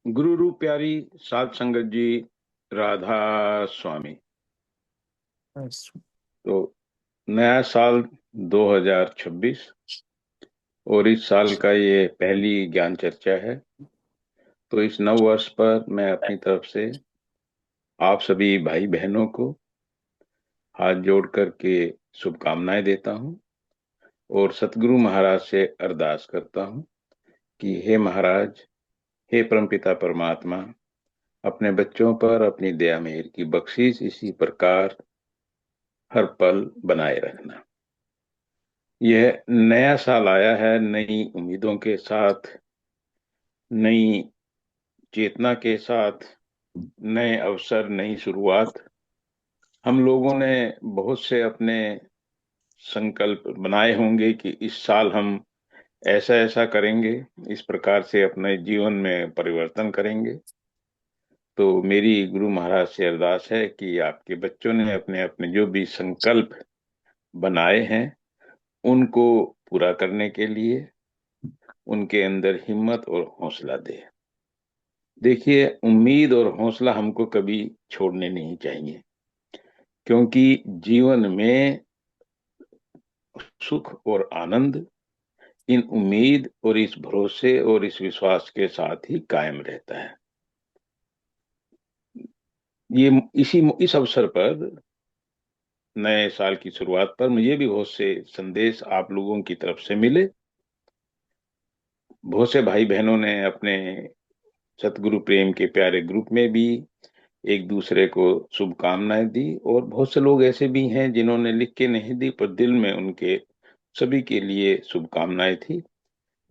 गुरु रूप प्यारी साध संगत जी, राधा स्वामी। अच्छा। तो नया साल 2026 और इस साल का ये पहली ज्ञान चर्चा है। तो इस नव वर्ष पर मैं अपनी तरफ से आप सभी भाई बहनों को हाथ जोड़ करके शुभकामनाएं देता हूं और सतगुरु महाराज से अरदास करता हूं कि हे महाराज, हे परमपिता परमात्मा, अपने बच्चों पर अपनी दया मेहर की बख्शीश इसी प्रकार हर पल बनाए रखना। यह नया साल आया है नई उम्मीदों के साथ, नई चेतना के साथ, नए अवसर, नई शुरुआत। हम लोगों ने बहुत से अपने संकल्प बनाए होंगे कि इस साल हम ऐसा ऐसा करेंगे, इस प्रकार से अपने जीवन में परिवर्तन करेंगे। तो मेरी गुरु महाराज से अरदास है कि आपके बच्चों ने अपने अपने जो भी संकल्प बनाए हैं उनको पूरा करने के लिए उनके अंदर हिम्मत और हौसला दे। देखिए, उम्मीद और हौसला हमको कभी छोड़ने नहीं चाहिए, क्योंकि जीवन में सुख और आनंद इन उम्मीद और इस भरोसे और इस विश्वास के साथ ही कायम रहता है। ये इस अवसर पर, नए साल की शुरुआत पर, मुझे भी बहुत से संदेश आप लोगों की तरफ से मिले। बहुत से भाई बहनों ने अपने सतगुरु प्रेम के प्यारे ग्रुप में भी एक दूसरे को शुभकामनाएं दी, और बहुत से लोग ऐसे भी हैं जिन्होंने लिख के नहीं दी पर दिल में उनके सभी के लिए शुभकामनाएं थी।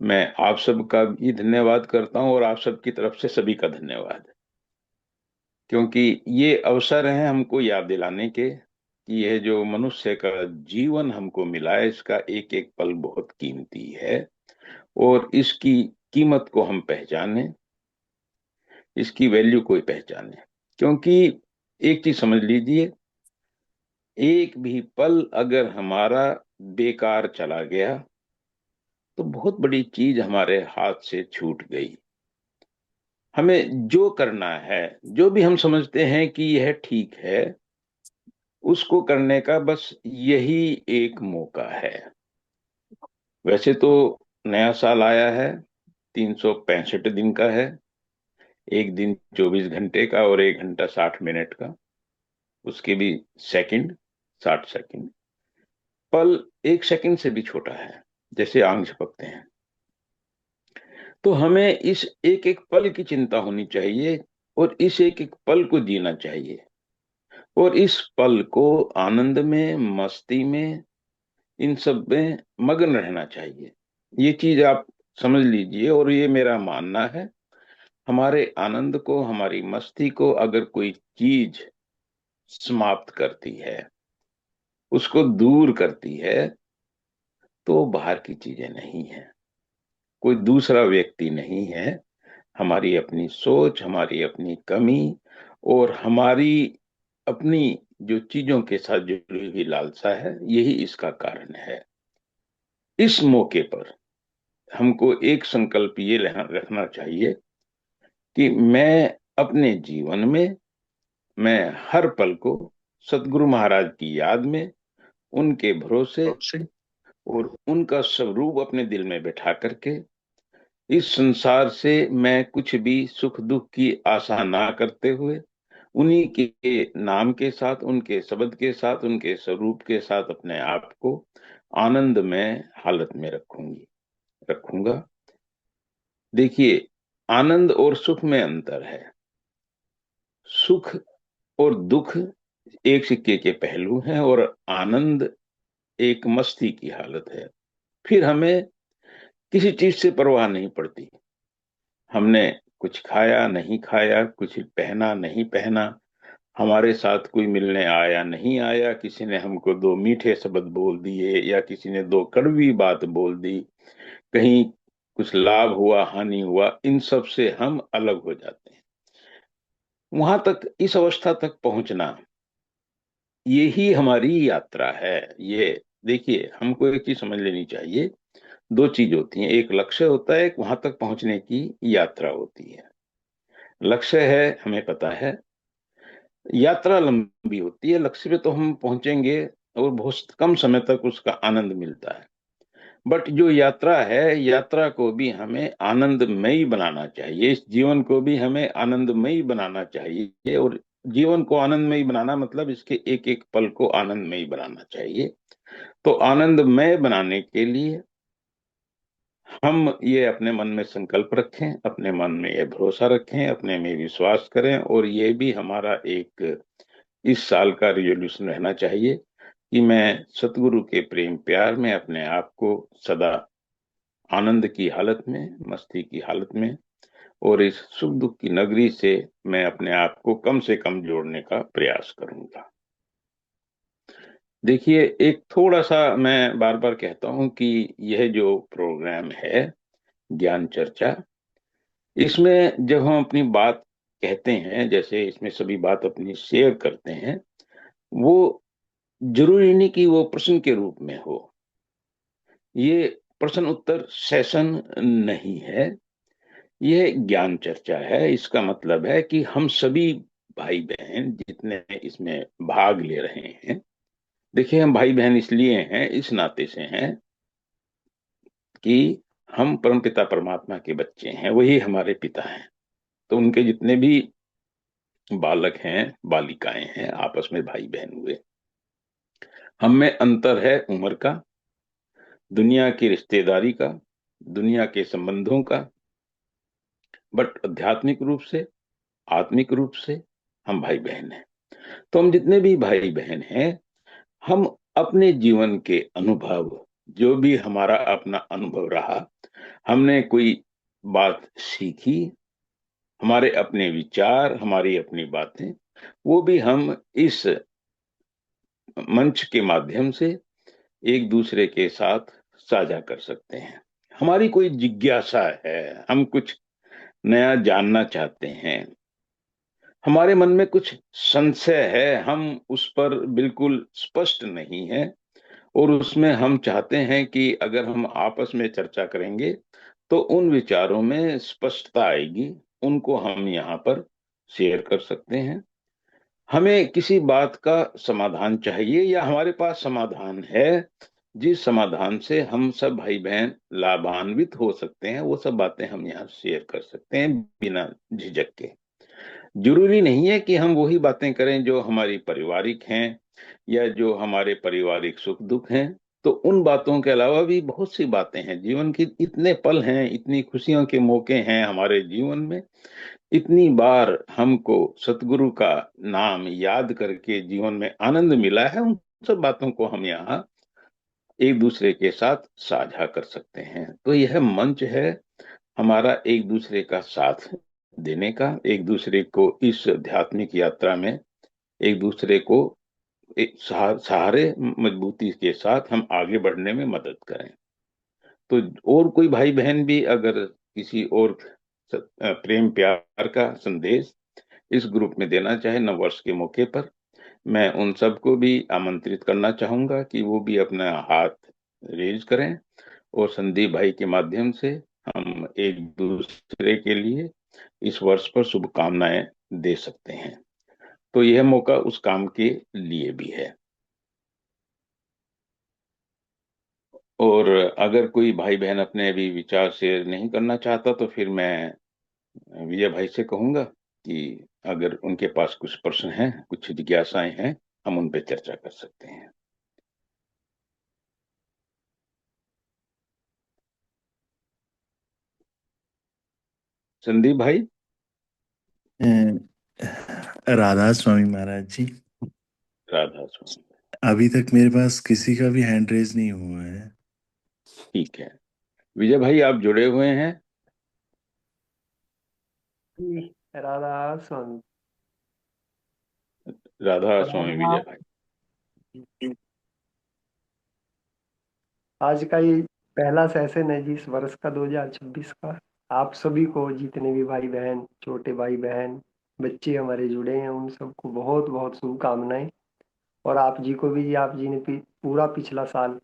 मैं आप सबका भी धन्यवाद करता हूं और आप सबकी तरफ से सभी का धन्यवाद, क्योंकि ये अवसर है हमको याद दिलाने के कि यह जो मनुष्य का जीवन हमको मिला है इसका एक एक पल बहुत कीमती है, और इसकी कीमत को हम पहचाने, इसकी वैल्यू को पहचाने। क्योंकि एक चीज समझ लीजिए, एक भी पल अगर हमारा बेकार चला गया तो बहुत बड़ी चीज हमारे हाथ से छूट गई। हमें जो करना है, जो भी हम समझते हैं कि यह ठीक है, उसको करने का बस यही एक मौका है। वैसे तो नया साल आया है, 365 दिन का है। एक दिन 24 घंटे का और 1 घंटा 60 मिनट का, उसके भी सेकंड 60 सेकंड। पल 1 सेकंड से भी छोटा है, जैसे आंख झपकते हैं। तो हमें इस एक एक पल की चिंता होनी चाहिए और इस एक एक पल को जीना चाहिए, और इस पल को आनंद में, मस्ती में, इन सब में मगन रहना चाहिए। ये चीज आप समझ लीजिए, और ये मेरा मानना है। हमारे आनंद को, हमारी मस्ती को अगर कोई चीज समाप्त करती है, उसको दूर करती है, तो वो बाहर की चीजें नहीं है, कोई दूसरा व्यक्ति नहीं है। हमारी अपनी सोच, हमारी अपनी कमी और हमारी अपनी जो चीजों के साथ जुड़ी हुई लालसा है, यही इसका कारण है। इस मौके पर हमको एक संकल्प ये रखना चाहिए कि मैं अपने जीवन में, मैं हर पल को सतगुरु महाराज की याद में, उनके भरोसे और उनका स्वरूप अपने दिल में बैठा करके, इस संसार से मैं कुछ भी सुख दुख की आशा ना करते हुए, उन्हीं के नाम के साथ, उनके शब्द के साथ, उनके स्वरूप के साथ अपने आप को आनंद में हालत में रखूंगा। देखिए, आनंद और सुख में अंतर है। सुख और दुख एक सिक्के के पहलू हैं, और आनंद एक मस्ती की हालत है। फिर हमें किसी चीज से परवाह नहीं पड़ती। हमने कुछ खाया नहीं खाया, कुछ पहना नहीं पहना, हमारे साथ कोई मिलने आया नहीं आया, किसी ने हमको दो मीठे शब्द बोल दिए या किसी ने दो कड़वी बात बोल दी, कहीं कुछ लाभ हुआ, हानि हुआ, इन सब से हम अलग हो जाते हैं। वहां तक, इस अवस्था तक पहुंचना, यही हमारी यात्रा है। ये देखिए, हमको एक चीज समझ लेनी चाहिए। दो चीज होती हैं, एक लक्ष्य होता है, एक वहां तक पहुंचने की यात्रा होती है। लक्ष्य है, हमें पता है। यात्रा लंबी होती है, लक्ष्य पे तो हम पहुंचेंगे और बहुत कम समय तक उसका आनंद मिलता है। बट जो यात्रा है, यात्रा को भी हमें आनंदमयी बनाना चाहिए, इस जीवन को भी हमें आनंदमयी बनाना चाहिए। और जीवन को आनंदमयी बनाना मतलब इसके एक एक पल को आनंदमयी बनाना चाहिए। तो आनंदमय बनाने के लिए हम ये अपने मन में संकल्प रखें, अपने मन में ये भरोसा रखें, अपने में विश्वास करें, और ये भी हमारा एक इस साल का रिजोल्यूशन रहना चाहिए कि मैं सतगुरु के प्रेम प्यार में अपने आप को सदा आनंद की हालत में, मस्ती की हालत में, और इस सुख दुख की नगरी से मैं अपने आप को कम से कम जोड़ने का प्रयास करूंगा। देखिए, एक थोड़ा सा मैं बार बार कहता हूं कि यह जो प्रोग्राम है, ज्ञान चर्चा, इसमें जब हम अपनी बात कहते हैं, जैसे इसमें सभी बात अपनी शेयर करते हैं, वो जरूरी नहीं कि वो प्रश्न के रूप में हो। ये प्रश्न उत्तर सेशन नहीं है, यह ज्ञान चर्चा है। इसका मतलब है कि हम सभी भाई बहन जितने इसमें भाग ले रहे हैं, देखिए हम भाई बहन इसलिए हैं, इस नाते से हैं कि हम परमपिता परमात्मा के बच्चे हैं, वही हमारे पिता हैं। तो उनके जितने भी बालक हैं, बालिकाएं हैं, आपस में भाई बहन हुए। हम में अंतर है उम्र का, दुनिया की रिश्तेदारी का, दुनिया के संबंधों का। बट आध्यात्मिक रूप से, आत्मिक रूप से हम भाई बहन हैं। तो हम जितने भी भाई बहन हैं, हम अपने जीवन के अनुभव, जो भी हमारा अपना अनुभव रहा, हमने कोई बात सीखी, हमारे अपने विचार, हमारी अपनी बातें, वो भी हम इस मंच के माध्यम से एक दूसरे के साथ साझा कर सकते हैं। हमारी कोई जिज्ञासा है, हम कुछ नया जानना चाहते हैं, हमारे मन में कुछ संशय है, हम उस पर बिल्कुल स्पष्ट नहीं है, और उसमें हम चाहते हैं कि अगर हम आपस में चर्चा करेंगे तो उन विचारों में स्पष्टता आएगी, उनको हम यहाँ पर शेयर कर सकते हैं। हमें किसी बात का समाधान चाहिए या हमारे पास समाधान है, जिस समाधान से हम सब भाई बहन लाभान्वित हो सकते हैं, वो सब बातें हम यहाँ शेयर कर सकते हैं बिना झिझक के। जरूरी नहीं है कि हम वही बातें करें जो हमारी पारिवारिक हैं या जो हमारे पारिवारिक सुख दुख हैं। तो उन बातों के अलावा भी बहुत सी बातें हैं, जीवन की इतने पल हैं, इतनी खुशियों के मौके हैं हमारे जीवन में, इतनी बार हमको सतगुरु का नाम याद करके जीवन में आनंद मिला है, उन सब बातों को हम यहाँ एक दूसरे के साथ साझा कर सकते हैं। तो यह मंच है हमारा एक दूसरे का साथ देने का, एक दूसरे को इस आध्यात्मिक यात्रा में एक दूसरे को एक सहारे मजबूती के साथ हम आगे बढ़ने में मदद करें। तो और कोई भाई बहन भी अगर किसी और प्रेम प्यार का संदेश इस ग्रुप में देना चाहे नववर्ष के मौके पर, मैं उन सबको भी आमंत्रित करना चाहूंगा कि वो भी अपना हाथ रेज करें, और संदीप भाई के माध्यम से हम एक दूसरे के लिए इस वर्ष पर शुभकामनाएं दे सकते हैं। तो यह मौका उस काम के लिए भी है। और अगर कोई भाई बहन अपने अभी विचार शेयर नहीं करना चाहता, तो फिर मैं विजय भाई से कहूंगा कि अगर उनके पास कुछ प्रश्न हैं, कुछ जिज्ञासाएं हैं, हम उन पे चर्चा कर सकते हैं। संदीप भाई। राधा स्वामी महाराज जी। राधा स्वामी। अभी तक मेरे पास किसी का भी हैंड रेज नहीं हुआ है। ठीक है, विजय भाई आप जुड़े हुए हैं। जी, राधा स्वामी। राधा स्वामी विजय राधा। भाई। आज का ये पहला सेशन है जी इस वर्ष का 2026 का। आप सभी को, जितने भी भाई बहन, छोटे भाई बहन, बच्चे हमारे जुड़े हैं, उन सबको बहुत बहुत शुभकामनाएं। और आप जी को भी जी, आप जी ने पूरा पिछला साल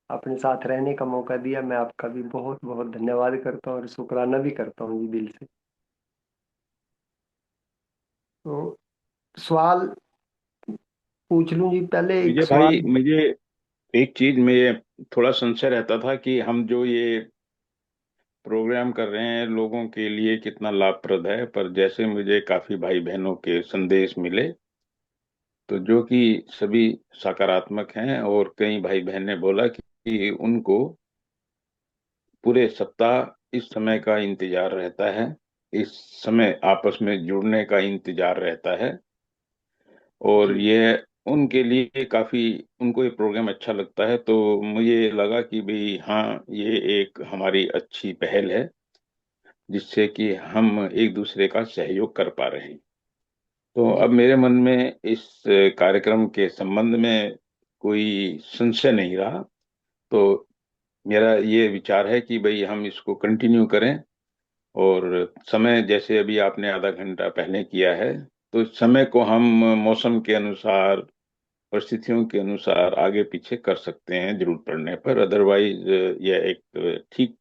अपने साथ रहने का मौका दिया। मैं आपका भी बहुत बहुत धन्यवाद करता हूँ और शुक्राना भी करता हूँ जी दिल से। तो सवाल पूछ लूं जी, पहले एक विजय भाई, सवाल। मुझे एक चीज में थोड़ा संशय रहता था कि हम जो ये प्रोग्राम कर रहे हैं लोगों के लिए कितना लाभप्रद है, पर जैसे मुझे काफी भाई बहनों के संदेश मिले तो जो कि सभी सकारात्मक हैं, और कई भाई बहन ने बोला कि उनको पूरे सप्ताह इस समय का इंतजार रहता है, इस समय आपस में जुड़ने का इंतजार रहता है। और जी। ये उनके लिए काफी, उनको ये प्रोग्राम अच्छा लगता है, तो मुझे लगा कि भाई हाँ, ये एक हमारी अच्छी पहल है जिससे कि हम एक दूसरे का सहयोग कर पा रहे हैं। तो जी। अब मेरे मन में इस कार्यक्रम के संबंध में कोई संशय नहीं रहा। तो मेरा ये विचार है कि भाई हम इसको कंटिन्यू करें, और समय जैसे अभी आपने आधा घंटा पहले किया है, तो इस समय को हम मौसम के अनुसार, परिस्थितियों के अनुसार आगे पीछे कर सकते हैं जरूरत पड़ने पर। अदरवाइज यह एक ठीक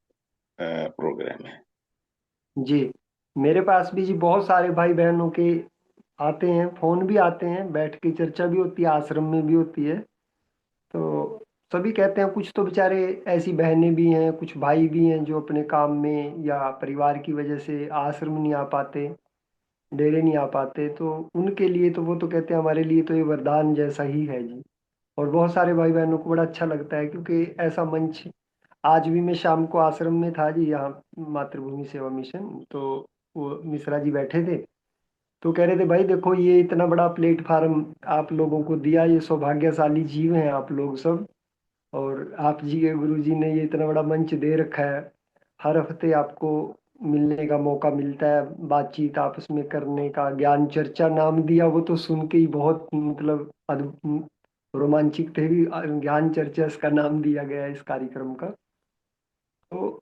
प्रोग्राम है। जी, मेरे पास भी जी बहुत सारे भाई बहनों के आते हैं, फोन भी आते हैं, बैठ के चर्चा भी होती है, आश्रम में भी होती है। तो सभी कहते हैं, कुछ तो बेचारे ऐसी बहनें भी हैं, कुछ भाई भी हैं जो अपने काम में या परिवार की वजह से आश्रम नहीं आ पाते, डेरे नहीं आ पाते। तो उनके लिए तो वो तो कहते हैं हमारे लिए तो ये वरदान जैसा ही है जी। और बहुत सारे भाई बहनों को बड़ा अच्छा लगता है, क्योंकि ऐसा मंच, आज भी मैं शाम को आश्रम में था जी, यहाँ मातृभूमि सेवा मिशन। तो वो मिश्रा जी बैठे थे, तो कह रहे थे भाई देखो ये इतना बड़ा प्लेटफार्म आप लोगों को दिया, ये सौभाग्यशाली जीव हैं आप लोग सब। और आप जी के गुरु जी ने ये इतना बड़ा मंच दे रखा है, हर हफ्ते आपको मिलने का मौका मिलता है, बातचीत आपस में करने का, ज्ञान चर्चा नाम दिया, वो तो सुन के ही बहुत मतलब रोमांचित थे भी। ज्ञान चर्चा इसका नाम दिया गया है इस कार्यक्रम का। तो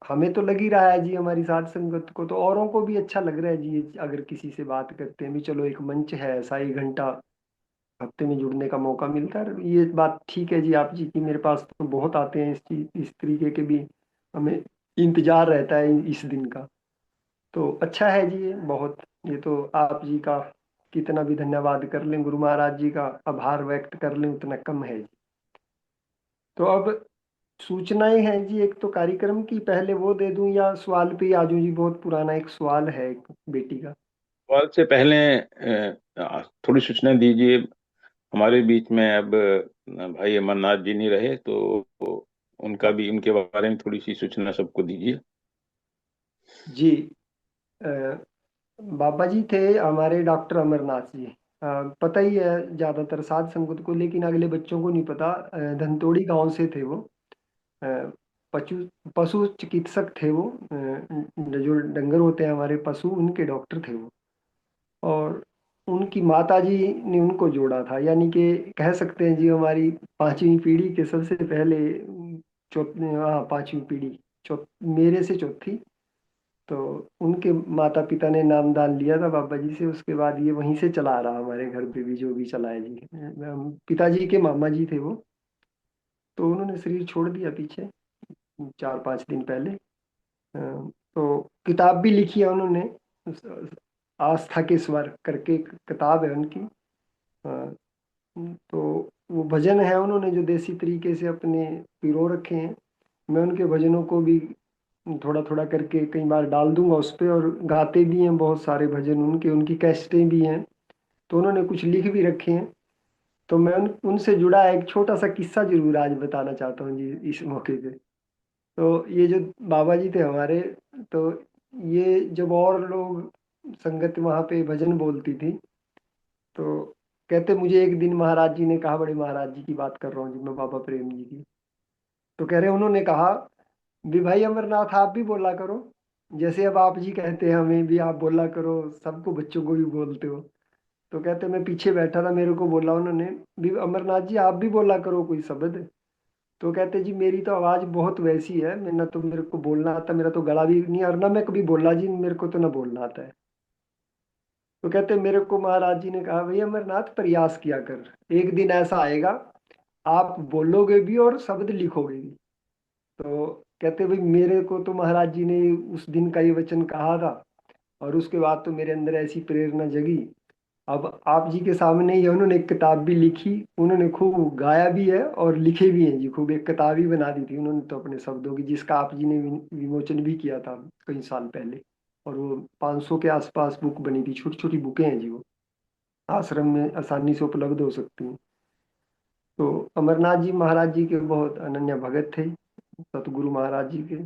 हमें तो लग ही रहा है जी, हमारी साथ संगत को तो औरों को भी अच्छा लग रहा है जी। अगर किसी से बात करते हैं भी, चलो एक मंच है ऐसा, 1 घंटा हफ्ते में जुड़ने का मौका मिलता है, ये बात ठीक है जी आप जी की। मेरे पास तो बहुत आते हैं इस चीज, इस तरीके के भी, हमें इंतजार रहता है इस दिन का। तो अच्छा है जी ये बहुत। ये तो आप जी का कितना भी धन्यवाद कर लें, गुरु महाराज जी का आभार व्यक्त कर लें उतना कम है जी। तो अब सूचनाएं हैं जी, एक तो कार्यक्रम की, पहले वो दे दूं या सवाल पे ही आ जाऊं जी? बहुत पुराना एक सवाल है एक बेटी का। सवाल से पहले थोड़ी सूचना दीजिए। हमारे बीच में अब भाई अमरनाथ जी नहीं रहे, तो उनका भी, उनके बारे में थोड़ी सी सूचना सबको दीजिए। जी, अ, बाबा जी थे हमारे डॉक्टर अमरनाथ जी। पता ही है ज्यादातर साध संगत को, लेकिन अगले बच्चों को नहीं पता। धनतोड़ी गांव से थे वो। अ, पशु पशु चिकित्सक थे वो। जो डंगर होते हैं हमारे पशु, उनके डॉक्टर थे वो। और उनकी माता जी ने उनको जोड़ा था, यानी कि कह सकते हैं जी हमारी 5वीं पीढ़ी के सबसे पहले, चौथी, हाँ 5वीं पीढ़ी, मेरे से चौथी। तो उनके माता पिता ने नामदान लिया था बाबा जी से, उसके बाद ये वहीं से चला आ रहा हमारे घर पे भी, जो भी चला है जी। पिताजी के मामा जी थे वो। तो उन्होंने शरीर छोड़ दिया पीछे 4-5 दिन पहले। तो किताब भी लिखी है उन्होंने, आस्था के स्वर करके एक किताब है उनकी। अ, तो वो भजन है उन्होंने जो देसी तरीके से अपने पिरो रखे हैं। मैं उनके भजनों को भी थोड़ा थोड़ा करके कई बार डाल दूंगा उस पे, और गाते भी हैं बहुत सारे भजन उनके, उनकी कैसेटें भी हैं। तो उन्होंने कुछ लिख भी रखे हैं। तो मैं उनसे जुड़ा एक छोटा सा किस्सा जरूर आज बताना चाहता हूँ जी इस मौके पे। तो ये जो बाबा जी थे हमारे, तो ये जब और लोग संगत वहाँ पे भजन बोलती थी, तो कहते मुझे एक दिन महाराज जी ने कहा, बड़े महाराज जी की बात कर रहा हूँ जी मैं, बाबा प्रेम जी की। तो कह रहे उन्होंने कहा भी भाई अमरनाथ आप भी बोला करो, जैसे अब आप जी कहते हैं हमें भी आप बोला करो, सबको बच्चों को भी बोलते हो। तो कहते मैं पीछे बैठा था, मेरे को बोला उन्होंने भी अमरनाथ जी आप भी बोला करो कोई शब्द। तो कहते जी मेरी तो आवाज बहुत वैसी है, मैं ना तो मेरे को बोलना आता, मेरा तो गला भी नहीं, और ना मैं कभी बोला जी, मेरे को तो ना बोलना आता है। तो कहते मेरे को महाराज जी ने कहा भाई अमरनाथ प्रयास किया कर, एक दिन ऐसा आएगा आप बोलोगे भी और शब्द लिखोगे भी। तो कहते भाई मेरे को तो महाराज जी ने उस दिन का ये वचन कहा था, और उसके बाद तो मेरे अंदर ऐसी प्रेरणा जगी। अब आप जी के सामने ही उन्होंने एक किताब भी लिखी, उन्होंने खूब गाया भी है और लिखे भी हैं जी, खूब एक किताब ही बना दी थी उन्होंने तो अपने शब्दों की, जिसका आप जी ने विमोचन भी किया था कई साल पहले। और वो 500 के आसपास बुक बनी थी, छोटी छोटी बुकें हैं जी वो, आश्रम में आसानी से उपलब्ध हो सकती हैं। तो अमरनाथ जी महाराज जी के बहुत अनन्य भगत थे, सतगुरु महाराज जी के।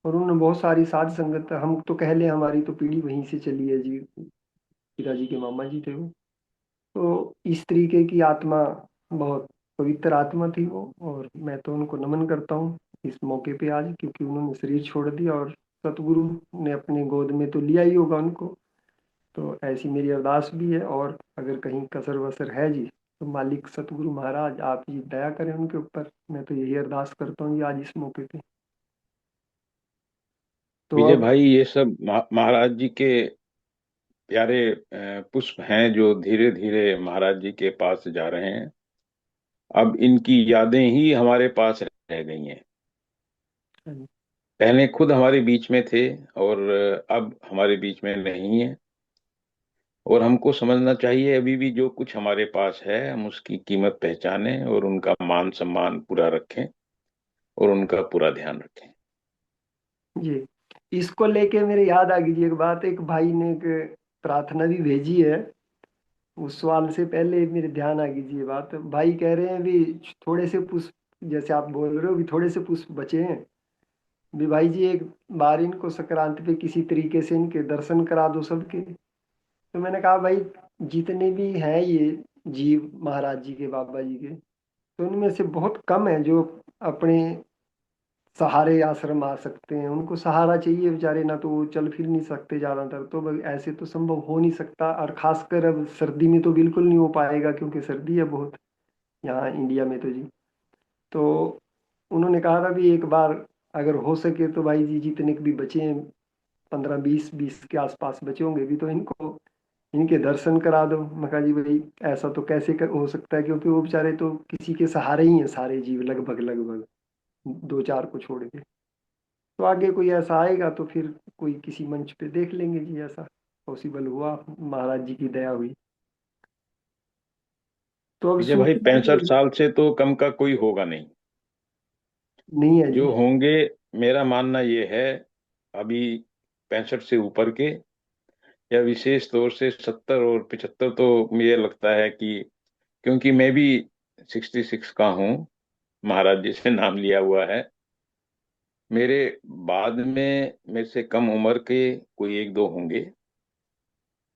और उन्होंने बहुत सारी साध संगत, हम तो कह लें हमारी तो पीढ़ी वहीं से चली है जी, पिताजी के मामा जी थे वो। तो इस तरीके की आत्मा, बहुत पवित्र आत्मा थी वो, और मैं तो उनको नमन करता हूँ इस मौके पे आज, क्योंकि उन्होंने शरीर छोड़ दिया और सतगुरु ने अपने गोद में तो लिया ही होगा उनको। तो ऐसी मेरी अरदास भी है, और अगर कहीं कसर वसर है जी, तो मालिक सतगुरु महाराज आप जी दया करें उनके ऊपर, मैं तो यही अरदास करता हूँ जी आज इस मौके पे। तो विजय अब भाई, ये सब महाराज जी के प्यारे पुष्प हैं जो धीरे धीरे महाराज जी के पास जा रहे हैं। अब इनकी यादें ही हमारे पास रह गई हैं। पहले खुद हमारे बीच में थे और अब हमारे बीच में नहीं है। और हमको समझना चाहिए अभी भी जो कुछ हमारे पास है हम उसकी कीमत पहचानें और उनका मान सम्मान पूरा रखें और उनका पूरा ध्यान रखें। जी, इसको लेके मेरे याद आ गई जी एक बात, एक भाई ने एक प्रार्थना भी भेजी है, उस सवाल से पहले मेरे ध्यान आ गई जी ये बात। भाई कह रहे हैं भी थोड़े से पुष्प, जैसे आप बोल रहे हो भी थोड़े से पुष्प बचे हैं, भी भाई जी एक बार इनको संक्रांति पे किसी तरीके से इनके दर्शन करा दो सबके। तो मैंने कहा भाई, जितने भी हैं ये जीव महाराज जी के, बाबा जी के, तो उनमें से बहुत कम है जो अपने सहारे आश्रम आ सकते हैं। उनको सहारा चाहिए बेचारे, ना तो वो चल फिर नहीं सकते ज्यादातर, तो भाई ऐसे तो संभव हो नहीं सकता, और खासकर अब सर्दी में तो बिल्कुल नहीं हो पाएगा क्योंकि सर्दी है बहुत यहाँ इंडिया में तो जी। तो उन्होंने कहा था भी एक बार अगर हो सके तो भाई जी जितने भी बचे हैं, 15 20 20 के आसपास बचे होंगे भी, तो इनको इनके दर्शन करा दो। मैं कहा जी भाई ऐसा तो कैसे हो सकता है, क्योंकि वो बेचारे तो किसी के सहारे ही हैं सारे जीव, लगभग लगभग दो चार को छोड़ के। तो आगे कोई ऐसा आएगा तो फिर कोई किसी मंच पे देख लेंगे जी, ऐसा पॉसिबल हुआ, महाराज जी की दया हुई। तो अब विजय भाई, सूखी 65 साल से तो कम का कोई होगा नहीं। नहीं है जी। जो होंगे, मेरा मानना ये है, अभी 65 से ऊपर के, या विशेष तौर से 70 और 75, तो मुझे लगता है कि क्योंकि मैं भी 66 का हूँ, महाराज जी से नाम लिया हुआ है। मेरे बाद में मेरे से कम उम्र के कोई एक दो होंगे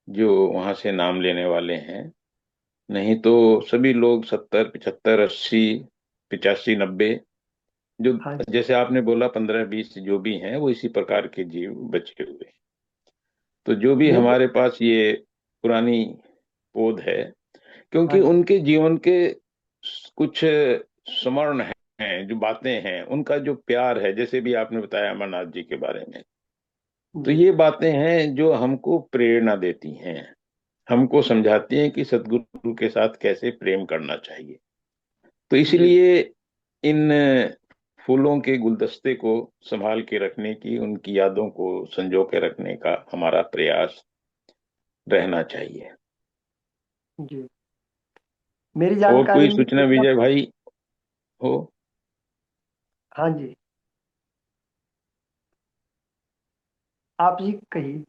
जो वहां से नाम लेने वाले हैं। नहीं तो सभी लोग 70 75 80 85 90, जो हाँ जी। जैसे आपने बोला 15 20 जो भी हैं वो इसी प्रकार के जीव बचे हुए हैं। तो जो भी देखो। हमारे पास ये पुरानी पोध है, हाँ क्योंकि जी। उनके जीवन के कुछ स्मरण हैं, जो बातें हैं, उनका जो प्यार है, जैसे भी आपने बताया अमरनाथ जी के बारे में, तो जी। ये बातें हैं जो हमको प्रेरणा देती हैं, हमको समझाती हैं कि सदगुरु के साथ कैसे प्रेम करना चाहिए। तो जी। इसलिए इन फूलों के गुलदस्ते को संभाल के रखने की, उनकी यादों को संजो के रखने का हमारा प्रयास रहना चाहिए। जी। मेरी और जानकारी कोई में सूचना विजय भाई हो? हाँ जी, आप जी कहिए।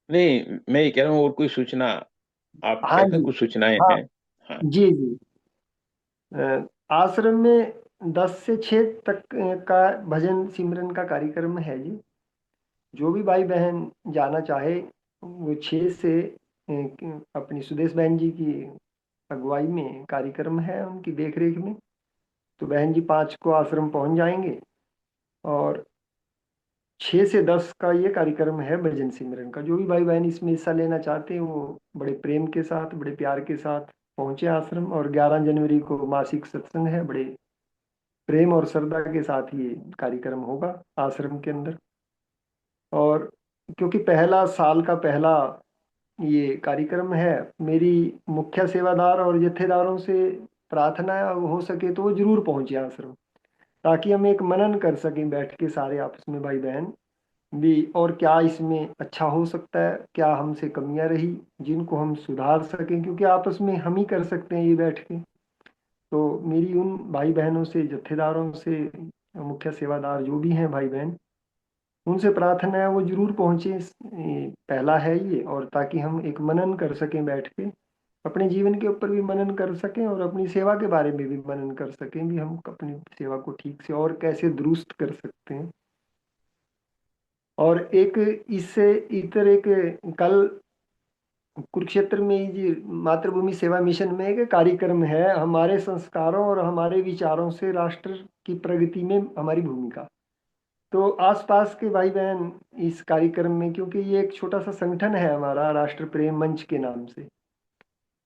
नहीं, मैं ये कह रहा हूँ और कोई सूचना, आप हाँ कहते हैं जी। कुछ सूचनाएं हाँ हैं। हाँ। जी जी। आश्रम में 10 से 6 तक का भजन सिमरन का कार्यक्रम है जी। जो भी भाई बहन जाना चाहे वो 6 से अपनी सुदेश बहन जी की अगुवाई में कार्यक्रम है, उनकी देखरेख में। तो बहन जी 5 को आश्रम पहुंच जाएंगे, और 6 से 10 का ये कार्यक्रम है भजन सिमरन का। जो भी भाई बहन इसमें हिस्सा लेना चाहते हैं वो बड़े प्रेम के साथ, बड़े प्यार के साथ पहुंचे आश्रम। और 11 जनवरी को मासिक सत्संग है, बड़े प्रेम और श्रद्धा के साथ ये कार्यक्रम होगा आश्रम के अंदर। और क्योंकि पहला साल का पहला ये कार्यक्रम है, मेरी मुख्य सेवादार और जत्थेदारों से प्रार्थना है हो सके तो वो जरूर पहुंचे आश्रम, ताकि हम एक मनन कर सकें बैठ के सारे आपस में भाई बहन, भी और क्या इसमें अच्छा हो सकता है, क्या हमसे कमियां रही जिनको हम सुधार सकें, क्योंकि आपस में हम ही कर सकते हैं ये बैठ के। तो मेरी उन भाई बहनों से, जत्थेदारों से, मुख्य सेवादार जो भी हैं भाई बहन, उनसे प्रार्थना है वो जरूर पहुंचे पहला है ये, और ताकि हम एक मनन कर सकें बैठ के, अपने जीवन के ऊपर भी मनन कर सकें और अपनी सेवा के बारे में भी मनन कर सकें, भी हम अपनी सेवा को ठीक से और कैसे दुरुस्त कर सकते हैं। और एक इससे इतर एक कल कुरुक्षेत्र में ही जी मातृभूमि सेवा मिशन में एक कार्यक्रम है, हमारे संस्कारों और हमारे विचारों से राष्ट्र की प्रगति में हमारी भूमिका। तो आसपास के भाई बहन इस कार्यक्रम में, क्योंकि ये एक छोटा सा संगठन है हमारा राष्ट्र प्रेम मंच के नाम से,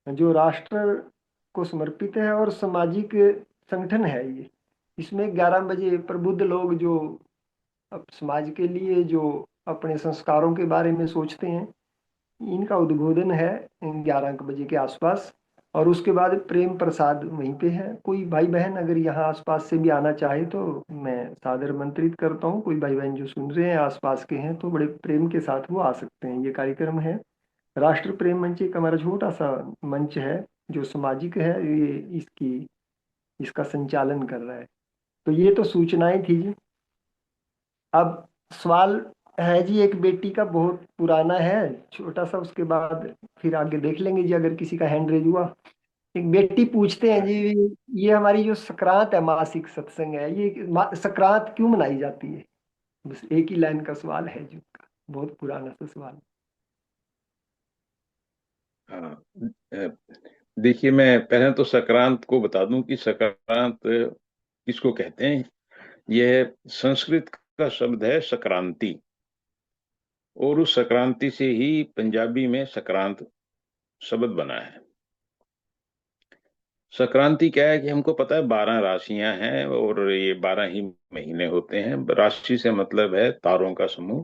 जो राष्ट्र को समर्पित है और सामाजिक संगठन है ये। इसमें 11 बजे प्रबुद्ध लोग जो अब समाज के लिए जो अपने संस्कारों के बारे में सोचते हैं, इनका उद्बोधन है 11 बजे के आसपास। और उसके बाद प्रेम प्रसाद वहीं पे है। कोई भाई बहन अगर यहाँ आसपास से भी आना चाहे तो मैं सादर मंत्रित करता हूँ। कोई भाई बहन जो सुन रहे हैं आसपास के हैं तो बड़े प्रेम के साथ वो आ सकते हैं। ये कार्यक्रम है राष्ट्र प्रेम मंच, एक हमारा छोटा सा मंच है जो सामाजिक है, ये इसका संचालन कर रहा है। तो ये तो सूचनाएं थी जी। अब सवाल है जी एक बेटी का, बहुत पुराना है छोटा सा, उसके बाद फिर आगे देख लेंगे जी अगर किसी का हैंड रेज हुआ। एक बेटी पूछते हैं जी, ये हमारी जो संक्रांत है, मासिक सत्संग है, ये संक्रांत क्यों मनाई जाती है? बस एक ही लाइन का सवाल है जी उसका, बहुत पुराना सा सवाल। हाँ। अ, देखिए, मैं पहले तो संक्रांत को बता दूं कि संक्रांत किसको कहते हैं। यह संस्कृत का शब्द है संक्रांति, और उस संक्रांति से ही पंजाबी में संक्रांत शब्द बना है। संक्रांति क्या है कि हमको पता है 12 राशियां हैं और ये 12 ही महीने होते हैं। राशि से मतलब है तारों का समूह।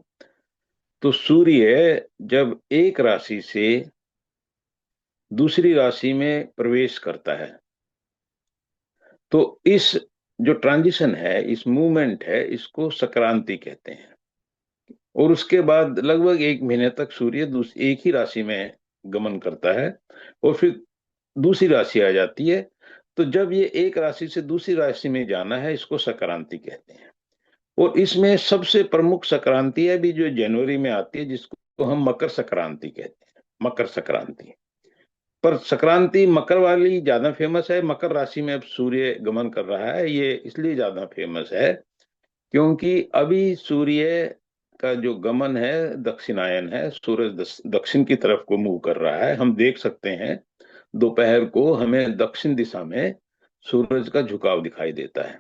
तो सूर्य जब एक राशि से दूसरी राशि में प्रवेश करता है, तो इस जो ट्रांजिशन है, इस मूवमेंट है, इसको संक्रांति कहते हैं। और उसके बाद लगभग एक महीने तक सूर्य एक ही राशि में गमन करता है, और फिर दूसरी राशि आ जाती है। तो जब ये एक राशि से दूसरी राशि में जाना है, इसको संक्रांति कहते हैं। और इसमें सबसे प्रमुख संक्रांति है भी जो जनवरी में आती है, जिसको हम मकर संक्रांति कहते हैं, मकर संक्रांति। पर संक्रांति मकर वाली ज्यादा फेमस है। मकर राशि में अब सूर्य गमन कर रहा है, ये इसलिए ज्यादा फेमस है क्योंकि अभी सूर्य का जो गमन है दक्षिणायन है। सूरज दक्षिण की तरफ को मूव कर रहा है। हम देख सकते हैं दोपहर को हमें दक्षिण दिशा में सूरज का झुकाव दिखाई देता है।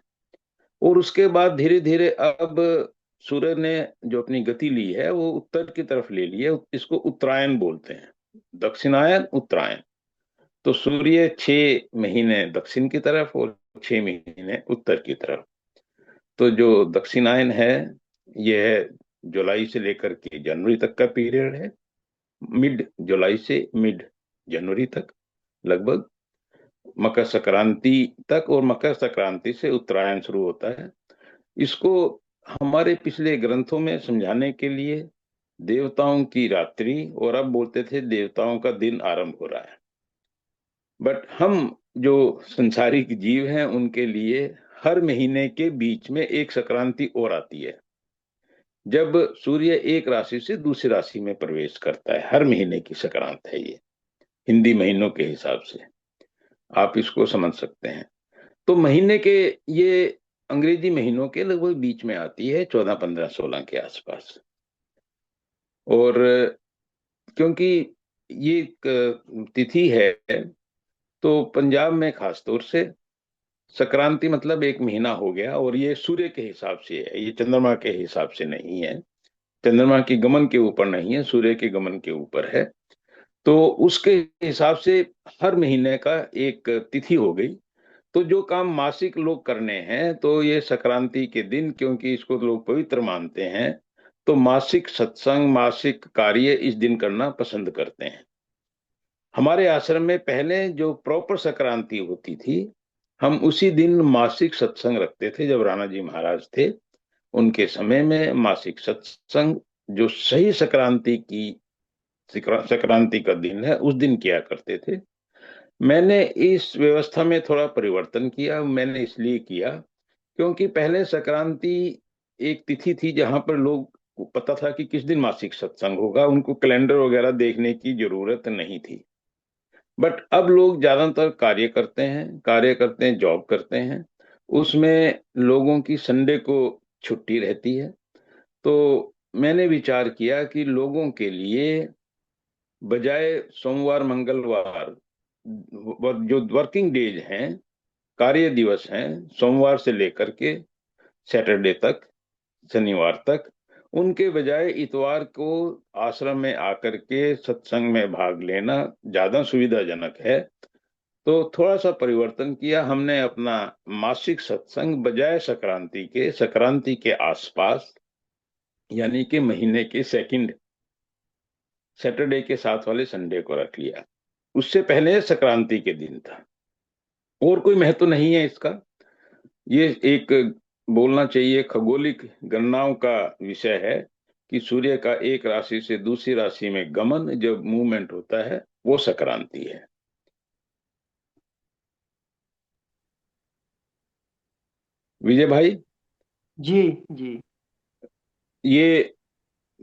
और उसके बाद धीरे धीरे अब सूरज ने जो अपनी गति ली है वो उत्तर की तरफ ले ली है। इसको उत्तरायण बोलते हैं, दक्षिणायन उत्तरायण। तो सूर्य 6 महीने दक्षिण की तरफ और 6 महीने उत्तर की तरफ। तो जो दक्षिणायन है यह जुलाई से लेकर के जनवरी तक का पीरियड है, मिड जुलाई से मिड जनवरी तक लगभग, मकर संक्रांति तक। और मकर संक्रांति से उत्तरायण शुरू होता है। इसको हमारे पिछले ग्रंथों में समझाने के लिए देवताओं की रात्रि, और अब बोलते थे देवताओं का दिन आरंभ हो रहा है। बट हम जो संसारिक जीव हैं उनके लिए हर महीने के बीच में एक संक्रांति और आती है, जब सूर्य एक राशि से दूसरी राशि में प्रवेश करता है। हर महीने की संक्रांत है ये, हिंदी महीनों के हिसाब से आप इसको समझ सकते हैं। तो महीने के, ये अंग्रेजी महीनों के लगभग बीच में आती है, 14, 15, 16 के आसपास। और क्योंकि ये एक तिथि है, तो पंजाब में खास तौर से संक्रांति मतलब एक महीना हो गया, और ये सूर्य के हिसाब से है, ये चंद्रमा के हिसाब से नहीं है। चंद्रमा के गमन के ऊपर नहीं है, सूर्य के गमन के ऊपर है। तो उसके हिसाब से हर महीने का एक तिथि हो गई। तो जो काम मासिक लोग करने हैं, तो ये संक्रांति के दिन, क्योंकि इसको लोग पवित्र मानते हैं, तो मासिक सत्संग, मासिक कार्य इस दिन करना पसंद करते हैं। हमारे आश्रम में पहले जो प्रॉपर संक्रांति होती थी, हम उसी दिन मासिक सत्संग रखते थे जब राणा जी महाराज थे। उनके समय में मासिक सत्संग जो सही संक्रांति का दिन है उस दिन किया करते थे। मैंने इस व्यवस्था में थोड़ा परिवर्तन किया। मैंने इसलिए किया क्योंकि पहले संक्रांति एक तिथि थी जहां पर लोग को पता था कि किस दिन मासिक सत्संग होगा, उनको कैलेंडर वगैरह देखने की जरूरत नहीं थी। बट अब लोग ज्यादातर कार्य करते हैं, जॉब करते हैं। उसमें लोगों की संडे को छुट्टी रहती है। तो मैंने विचार किया कि लोगों के लिए बजाय सोमवार मंगलवार जो वर्किंग डेज हैं, कार्य दिवस हैं, सोमवार से लेकर के सैटरडे तक, शनिवार तक, उनके बजाय इतवार को आश्रम में आकर के सत्संग में भाग लेना ज्यादा सुविधाजनक है। तो थोड़ा सा परिवर्तन किया हमने अपना। मासिक सत्संग बजाय संक्रांति के आसपास, यानी कि महीने के सेकंड सैटरडे के साथ वाले संडे को रख लिया। उससे पहले संक्रांति के दिन था। और कोई महत्व नहीं है इसका। ये एक बोलना चाहिए खगोलिक गणनाओं का विषय है कि सूर्य का एक राशि से दूसरी राशि में गमन, जब मूवमेंट होता है, वो संक्रांति है। विजय भाई, जी जी। ये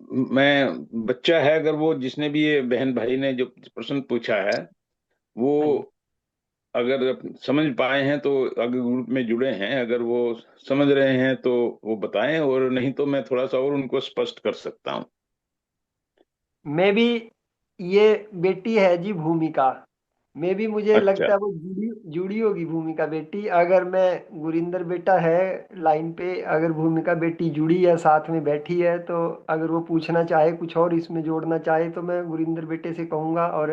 मैं बच्चा है, अगर वो जिसने भी, ये बहन भाई ने जो प्रश्न पूछा है, वो हाँ जी। अगर समझ पाए हैं तो, अगर ग्रुप में जुड़े हैं, अगर वो समझ रहे हैं तो वो बताएं, और नहीं तो मैं थोड़ा सा और उनको स्पष्ट कर सकता हूँ। मैं भी, ये बेटी है जी भूमिका। मैं भी, मुझे अच्छा। लगता है वो जुड़ी जुड़ी होगी भूमिका बेटी। अगर मैं, गुरिंदर बेटा है लाइन पे, अगर भूमिका बेटी जुड़ी है, साथ में बैठी है, तो अगर वो पूछना चाहे कुछ और इसमें जोड़ना चाहे तो मैं गुरिंदर बेटे से कहूंगा। और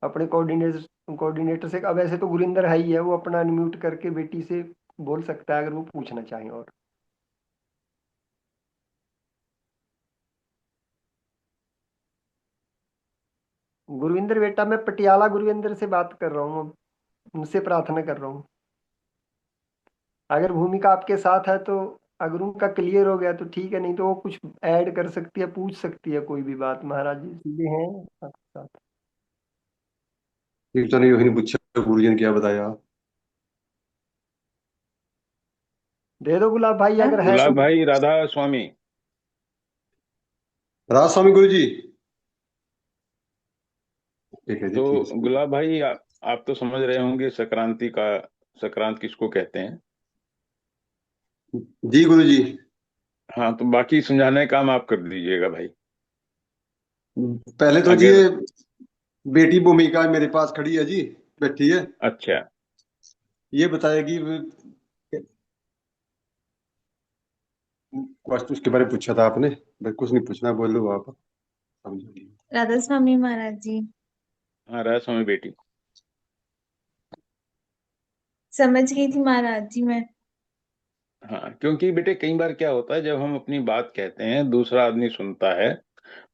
अपने कोऑर्डिनेटर से, अब ऐसे तो गुरिंदर है ही है, वो अपना अनम्यूट करके बेटी से बोल सकता है अगर वो पूछना चाहे। और गुरविंदर बेटा, मैं पटियाला गुरविंदर से बात कर रहा हूँ, उनसे प्रार्थना कर रहा हूँ। अगर भूमिका आपके साथ है तो, अगर उनका क्लियर हो गया तो ठीक है, नहीं तो वो कुछ ऐड कर सकती है, पूछ सकती है कोई भी बात। महाराज जी सीधे हैं आपके साथ। कीर्तन योगिनी पूछा गुरुजी ने क्या बताया। दे दो गुलाब भाई, अगर है गुलाब तो। भाई, राधा स्वामी। राज स्वामी गुरु जी। ठीक है जी, तो ठीक है। गुलाब भाई, आप तो समझ रहे होंगे संक्रांत किसको कहते हैं। जी गुरु जी। हाँ, तो बाकी समझाने का काम आप कर दीजिएगा भाई। पहले तो जी, अगर ये बेटी भूमिका मेरे पास खड़ी है जी, बैठी है। अच्छा। ये बताएगी क्वेश्चन उसके बारे में पूछा था आपने। बस कुछ नहीं पूछना, बोल लो आप, समझ। राधा स्वामी महाराज जी। हाँ, राधा स्वामी बेटी। समझ गई थी महाराज जी मैं। हाँ, क्योंकि बेटे कई बार क्या होता है, जब हम अपनी बात कहते हैं, दूसरा आदमी सुनता है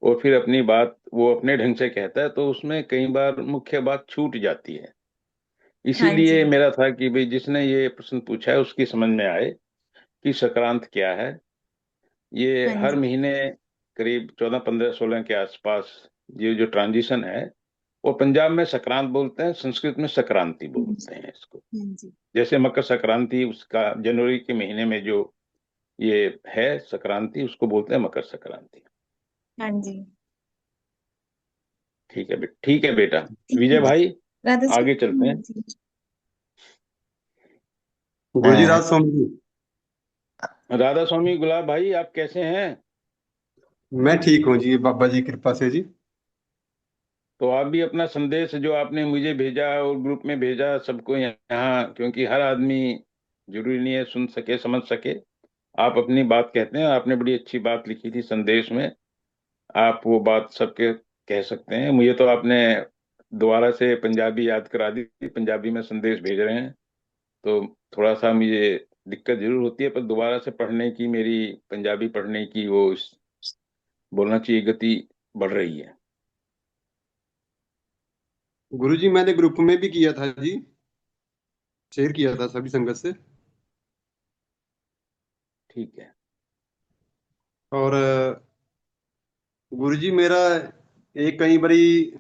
और फिर अपनी बात वो अपने ढंग से कहता है, तो उसमें कई बार मुख्य बात छूट जाती है। हाँ जी। इसीलिए मेरा था कि भाई जिसने ये प्रश्न पूछा है उसकी समझ में आए कि संक्रांत क्या है। ये हाँ हर जी। महीने करीब 14, 15, 16 के आसपास ये जो ट्रांजिशन है, वो पंजाब में संक्रांत बोलते हैं, संस्कृत में संक्रांति हाँ जी। बोलते हैं इसको। हाँ जी। जैसे मकर संक्रांति, उसका जनवरी के महीने में जो ये है संक्रांति, उसको बोलते हैं मकर संक्रांति। हाँ जी। ठीक है बेटा। ठीक विजय है जी। भाई, राधा आगे स्वामी चलते हैं। महाराज जी। गुरु जी, अ, राज स्वामी जी। राधा स्वामी गुलाब भाई, आप कैसे हैं? मैं ठीक हूँ जी, बाबा जी की कृपा से जी। तो आप भी अपना संदेश जो आपने मुझे भेजा और ग्रुप में भेजा सबको यहाँ, क्योंकि हर आदमी जरूरी नहीं है सुन सके, समझ सके। आप अपनी बात कहते हैं, आपने बड़ी अच्छी बात लिखी थी संदेश में। आप वो बात सबके कह सकते हैं। मुझे तो आपने दोबारा से पंजाबी याद करा दी, पंजाबी में संदेश भेज रहे हैं। तो थोड़ा सा मुझे दिक्कत जरूर होती है, पर दोबारा से पढ़ने की, मेरी पंजाबी पढ़ने की वो बोलना चाहिए गति बढ़ रही है। गुरु जी, मैंने ग्रुप में भी किया था जी, शेयर किया था सभी संगत से। ठीक है। और गुरुजी मेरा एक कई बड़ी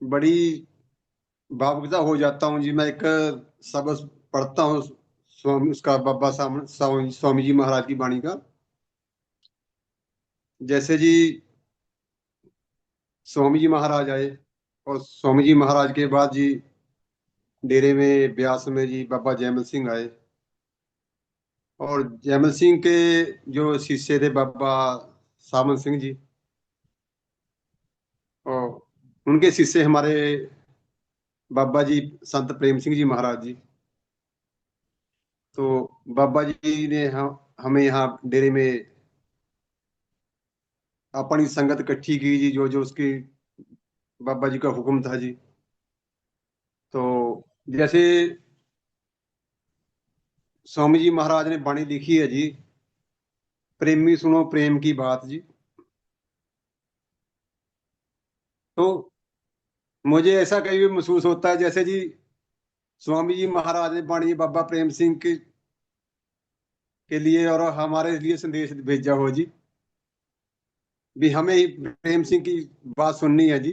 बड़ी भावुकता हो जाता हूँ जी। मैं एक शब्द पढ़ता हूँ, स्वामी उसका बाबा स्वामी जी महाराज की वाणी का। जैसे जी स्वामी जी महाराज आए, और स्वामी जी महाराज के बाद जी डेरे में ब्यास में जी बाबा जयमल सिंह आए। और जयमल सिंह के जो शिष्य थे बाबा सामन सिंह जी, और उनके शिष्य हमारे बाबा जी संत प्रेम सिंह जी महाराज जी। तो बाबा जी ने हमें यहाँ डेरे में अपनी संगत इकट्ठी की जी, जो जो उसकी बाबा जी का हुक्म था जी। तो जैसे स्वामी जी महाराज ने वाणी लिखी है जी, प्रेमी सुनो प्रेम की बात जी। तो मुझे ऐसा कहीं भी महसूस होता है जैसे जी स्वामी जी महाराज ने वाणी बाबा प्रेम सिंह के लिए और हमारे लिए संदेश भेजा हो जी, भी हमें ही प्रेम सिंह की बात सुननी है जी।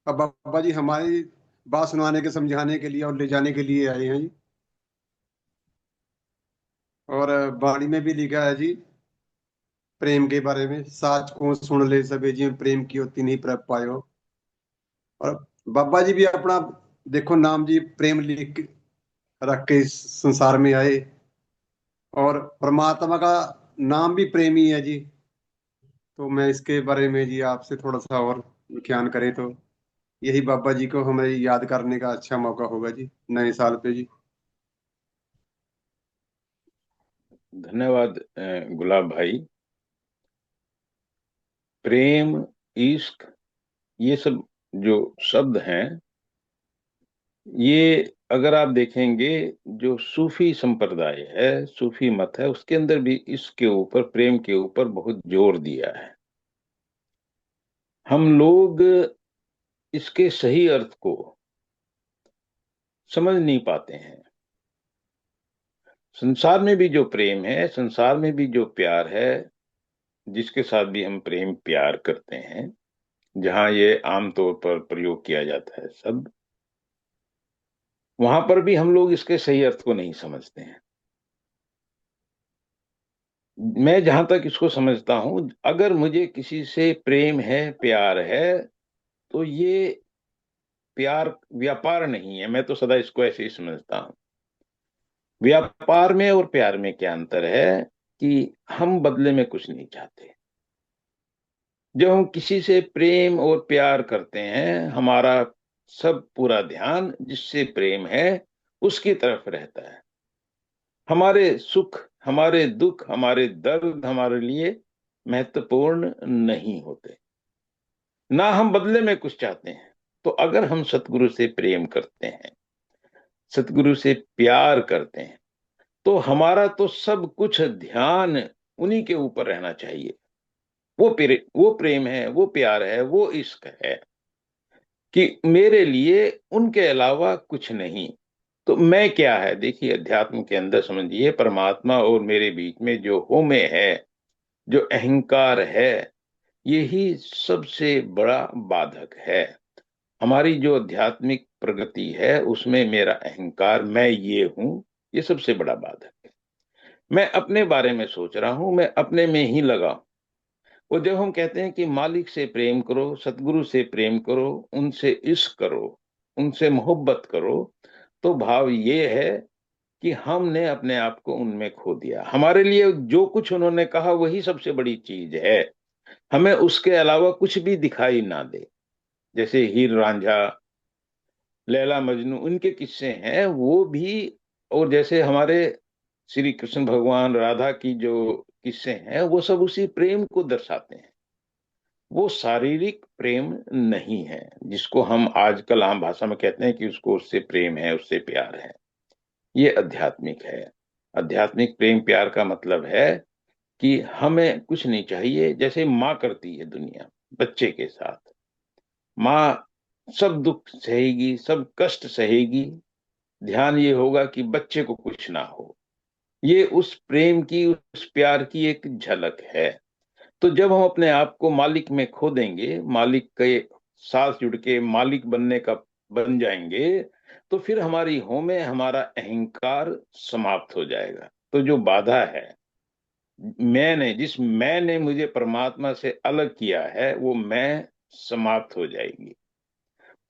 अब बाबा जी हमारी बात सुनाने के, समझाने के लिए और ले जाने के लिए आए हैं जी। और वाणी में भी लिखा है जी प्रेम के बारे में, साच को सुन ले सबे जी प्रेम की होती नहीं प्रभ पायो। और बाबा जी भी अपना देखो नाम जी प्रेम लिख के रख के इस संसार में आए, और परमात्मा का नाम भी प्रेमी है जी। तो मैं इसके बारे में जी आपसे थोड़ा सा और व्याख्यान करें तो यही बाबा जी को हमें याद करने का अच्छा मौका होगा जी नए साल पे जी। धन्यवाद गुलाब भाई। प्रेम, इश्क, ये सब जो शब्द हैं, ये अगर आप देखेंगे, जो सूफी संप्रदाय है, सूफी मत है, उसके अंदर भी इसके ऊपर, प्रेम के ऊपर बहुत जोर दिया है। हम लोग इसके सही अर्थ को समझ नहीं पाते हैं। संसार में भी जो प्रेम है, संसार में भी जो प्यार है, जिसके साथ भी हम प्रेम प्यार करते हैं, जहां ये आमतौर पर प्रयोग किया जाता है शब्द, वहां पर भी हम लोग इसके सही अर्थ को नहीं समझते हैं। मैं जहां तक इसको समझता हूं, अगर मुझे किसी से प्रेम है, प्यार है, तो ये प्यार व्यापार नहीं है। मैं तो सदा इसको ऐसे ही समझता हूं। व्यापार में और प्यार में क्या अंतर है कि हम बदले में कुछ नहीं चाहते। जब हम किसी से प्रेम और प्यार करते हैं, हमारा सब पूरा ध्यान जिससे प्रेम है उसकी तरफ रहता है। हमारे सुख, हमारे दुख, हमारे दर्द हमारे लिए महत्वपूर्ण नहीं होते, ना हम बदले में कुछ चाहते हैं। तो अगर हम सतगुरु से प्रेम करते हैं, सतगुरु से प्यार करते हैं, तो हमारा तो सब कुछ ध्यान उन्हीं के ऊपर रहना चाहिए। वो प्रेम है, वो प्यार है, वो इश्क है कि मेरे लिए उनके अलावा कुछ नहीं। तो मैं क्या है, देखिए अध्यात्म के अंदर समझिए, परमात्मा और मेरे बीच में जो हो में है, जो अहंकार है, यही सबसे बड़ा बाधक है। हमारी जो आध्यात्मिक प्रगति है, उसमें मेरा अहंकार, मैं ये हूं, ये सबसे बड़ा बाधक है। मैं अपने बारे में सोच रहा हूं, मैं अपने में ही लगा हूं। और जब हम कहते हैं कि मालिक से प्रेम करो, सतगुरु से प्रेम करो, उनसे इश्क करो, उनसे मोहब्बत करो, तो भाव ये है कि हमने अपने आप को उनमें खो दिया। हमारे लिए जो कुछ उन्होंने कहा वही सबसे बड़ी चीज है। हमें उसके अलावा कुछ भी दिखाई ना दे। जैसे हीर रांझा, लैला मजनू, उनके किस्से हैं वो भी, और जैसे हमारे श्री कृष्ण भगवान राधा की जो किस्से हैं, वो सब उसी प्रेम को दर्शाते हैं। वो शारीरिक प्रेम नहीं है, जिसको हम आजकल आम भाषा में कहते हैं कि उसको, उससे प्रेम है, उससे प्यार है। ये आध्यात्मिक है। आध्यात्मिक प्रेम प्यार का मतलब है कि हमें कुछ नहीं चाहिए, जैसे माँ करती है दुनिया बच्चे के साथ। माँ सब दुख सहेगी, सब कष्ट सहेगी, ध्यान ये होगा कि बच्चे को कुछ ना हो। ये उस प्रेम की, उस प्यार की एक झलक है। तो जब हम अपने आप को मालिक में खो देंगे, मालिक के साथ जुड़ के मालिक बनने का बन जाएंगे, तो फिर हमारी हों में हमारा अहंकार समाप्त हो जाएगा। तो जो बाधा है, जिस मैंने मुझे परमात्मा से अलग किया है, वो मैं समाप्त हो जाएगी।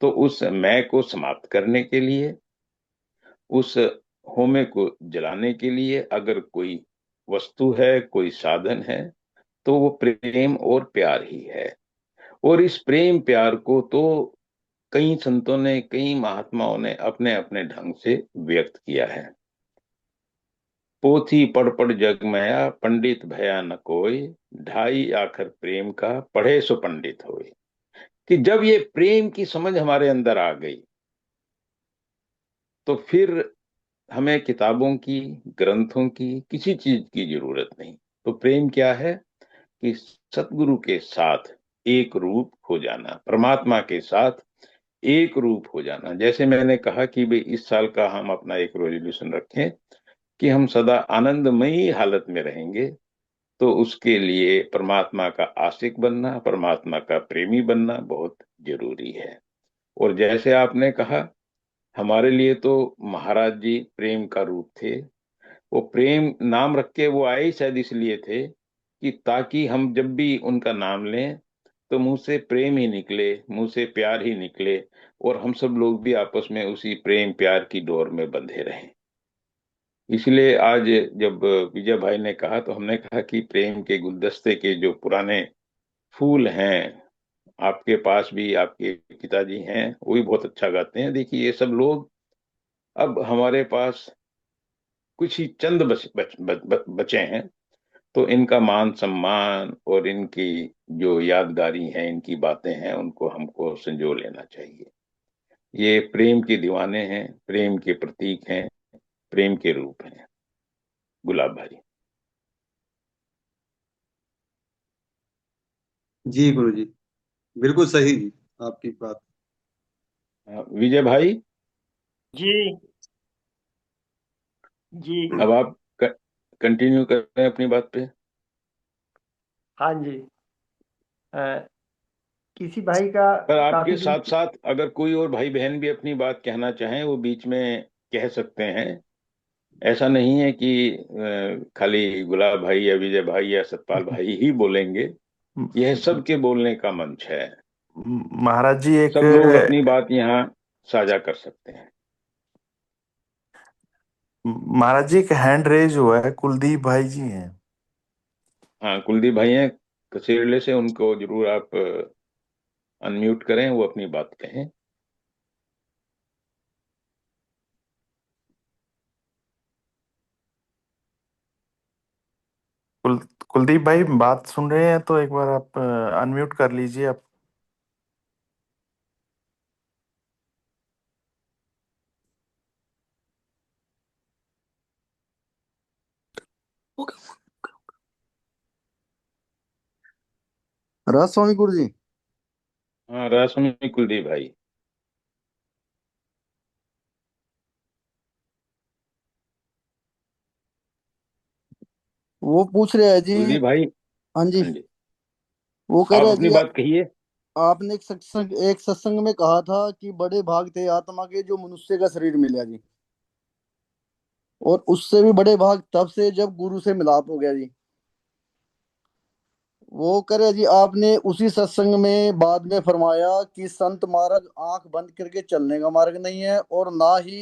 तो उस मैं को समाप्त करने के लिए, उस होमे को जलाने के लिए अगर कोई वस्तु है, कोई साधन है, तो वो प्रेम और प्यार ही है। और इस प्रेम प्यार को तो कई संतों ने, कई महात्माओं ने अपने अपने ढंग से व्यक्त किया है। पोथी पढ़ पढ़ जग माया, पंडित भया न कोई, ढाई आखर प्रेम का पढ़े सो पंडित होए। कि जब ये प्रेम की समझ हमारे अंदर आ गई, तो फिर हमें किताबों की, ग्रंथों की, किसी चीज की जरूरत नहीं। तो प्रेम क्या है? कि सतगुरु के साथ एक रूप हो जाना, परमात्मा के साथ एक रूप हो जाना। जैसे मैंने कहा कि भाई इस साल का हम अपना एक रेजोल्यूशन रखें कि हम सदा आनंदमयी हालत में रहेंगे। तो उसके लिए परमात्मा का आशिक बनना, परमात्मा का प्रेमी बनना बहुत जरूरी है। और जैसे आपने कहा, हमारे लिए तो महाराज जी प्रेम का रूप थे। वो प्रेम नाम रख के वो आए ही शायद इसलिए थे कि ताकि हम जब भी उनका नाम लें तो मुंह से प्रेम ही निकले, मुंह से प्यार ही निकले, और हम सब लोग भी आपस में उसी प्रेम प्यार की डोर में बंधे रहें। इसलिए आज जब विजय भाई ने कहा, तो हमने कहा कि प्रेम के गुलदस्ते के जो पुराने फूल हैं, आपके पास भी आपके पिताजी हैं, वो भी बहुत अच्छा गाते हैं। देखिए ये सब लोग अब हमारे पास कुछ ही चंद बचे हैं। तो इनका मान सम्मान और इनकी जो यादगारी है, इनकी बातें हैं, उनको हमको संजो लेना चाहिए। ये प्रेम के दीवाने हैं, प्रेम के प्रतीक हैं, प्रेम के रूप हैं। गुलाब भाई। जी गुरु जी, बिल्कुल सही जी आपकी बात। विजय भाई, जी जी। अब आप कंटिन्यू कर रहे हैं अपनी बात पे। हाँ जी। अ, किसी भाई का पर आपके काफी दिन साथ साथ अगर कोई और भाई बहन भी अपनी बात कहना चाहें, वो बीच में कह सकते हैं। ऐसा नहीं है कि खाली गुलाब भाई या विजय भाई या सतपाल भाई ही बोलेंगे। यह सबके बोलने का मंच है। महाराज जी एक सब लोग अपनी बात यहाँ साझा कर सकते हैं। महाराज जी एक हैंड रेज हुआ है, कुलदीप भाई जी हैं। हाँ, कुलदीप भाई हैं कसेरले से, उनको जरूर आप अनम्यूट करें, वो अपनी बात कहें। कुल कुलदीप भाई बात सुन रहे हैं तो एक बार आप अनम्यूट कर लीजिए आप। राज स्वामी गुरु जी। हाँ, रासुनी कुलदीप भाई। वो पूछ रहे हैं जी। कुलदीप भाई। हाँ जी। हाँ जी, वो कह आप रहे हैं अपनी जी बात कहिए। आपने एक सत्संग में कहा था कि बड़े भाग थे आत्मा के जो मनुष्य का शरीर मिला जी। और उससे भी बड़े भाग तब से जब गुरु से मिलाप हो गया जी। वो कह रहे जी आपने उसी सत्संग में बाद में फरमाया कि संत मार्ग आंख बंद करके चलने का मार्ग नहीं है और ना ही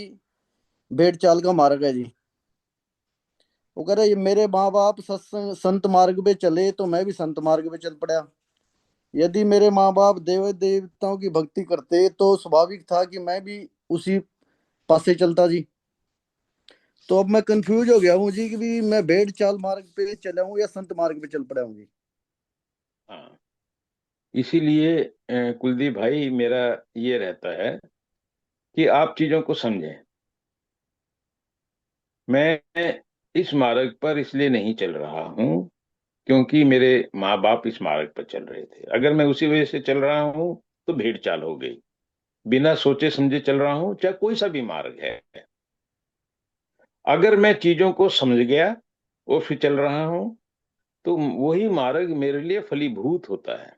भेड़ चाल का मार्ग है जी। वो कह रहे मेरे माँ बाप सत्संग संत मार्ग पे चले तो मैं भी संत मार्ग पे चल पड़ा। यदि मेरे माँ बाप देव देवताओं की भक्ति करते तो स्वाभाविक था कि मैं भी उसी पासे चलता जी। तो अब मैं कंफ्यूज हो गया हूँ जी कि भी मैं भेड़ चाल मार्ग पे चला हूँ या संत मार्ग पे चल पड़ा हूँ जी। हाँ, इसीलिए कुलदीप भाई मेरा ये रहता है कि आप चीजों को समझें। मैं इस मार्ग पर इसलिए नहीं चल रहा हूँ क्योंकि मेरे माँ बाप इस मार्ग पर चल रहे थे। अगर मैं उसी वजह से चल रहा हूँ तो भीड़ चाल हो गई। बिना सोचे समझे चल रहा हूँ, चाहे कोई सा भी मार्ग है। अगर मैं चीजों को समझ गया और फिर चल रहा हूं तो वही मार्ग मेरे लिए फलीभूत होता है।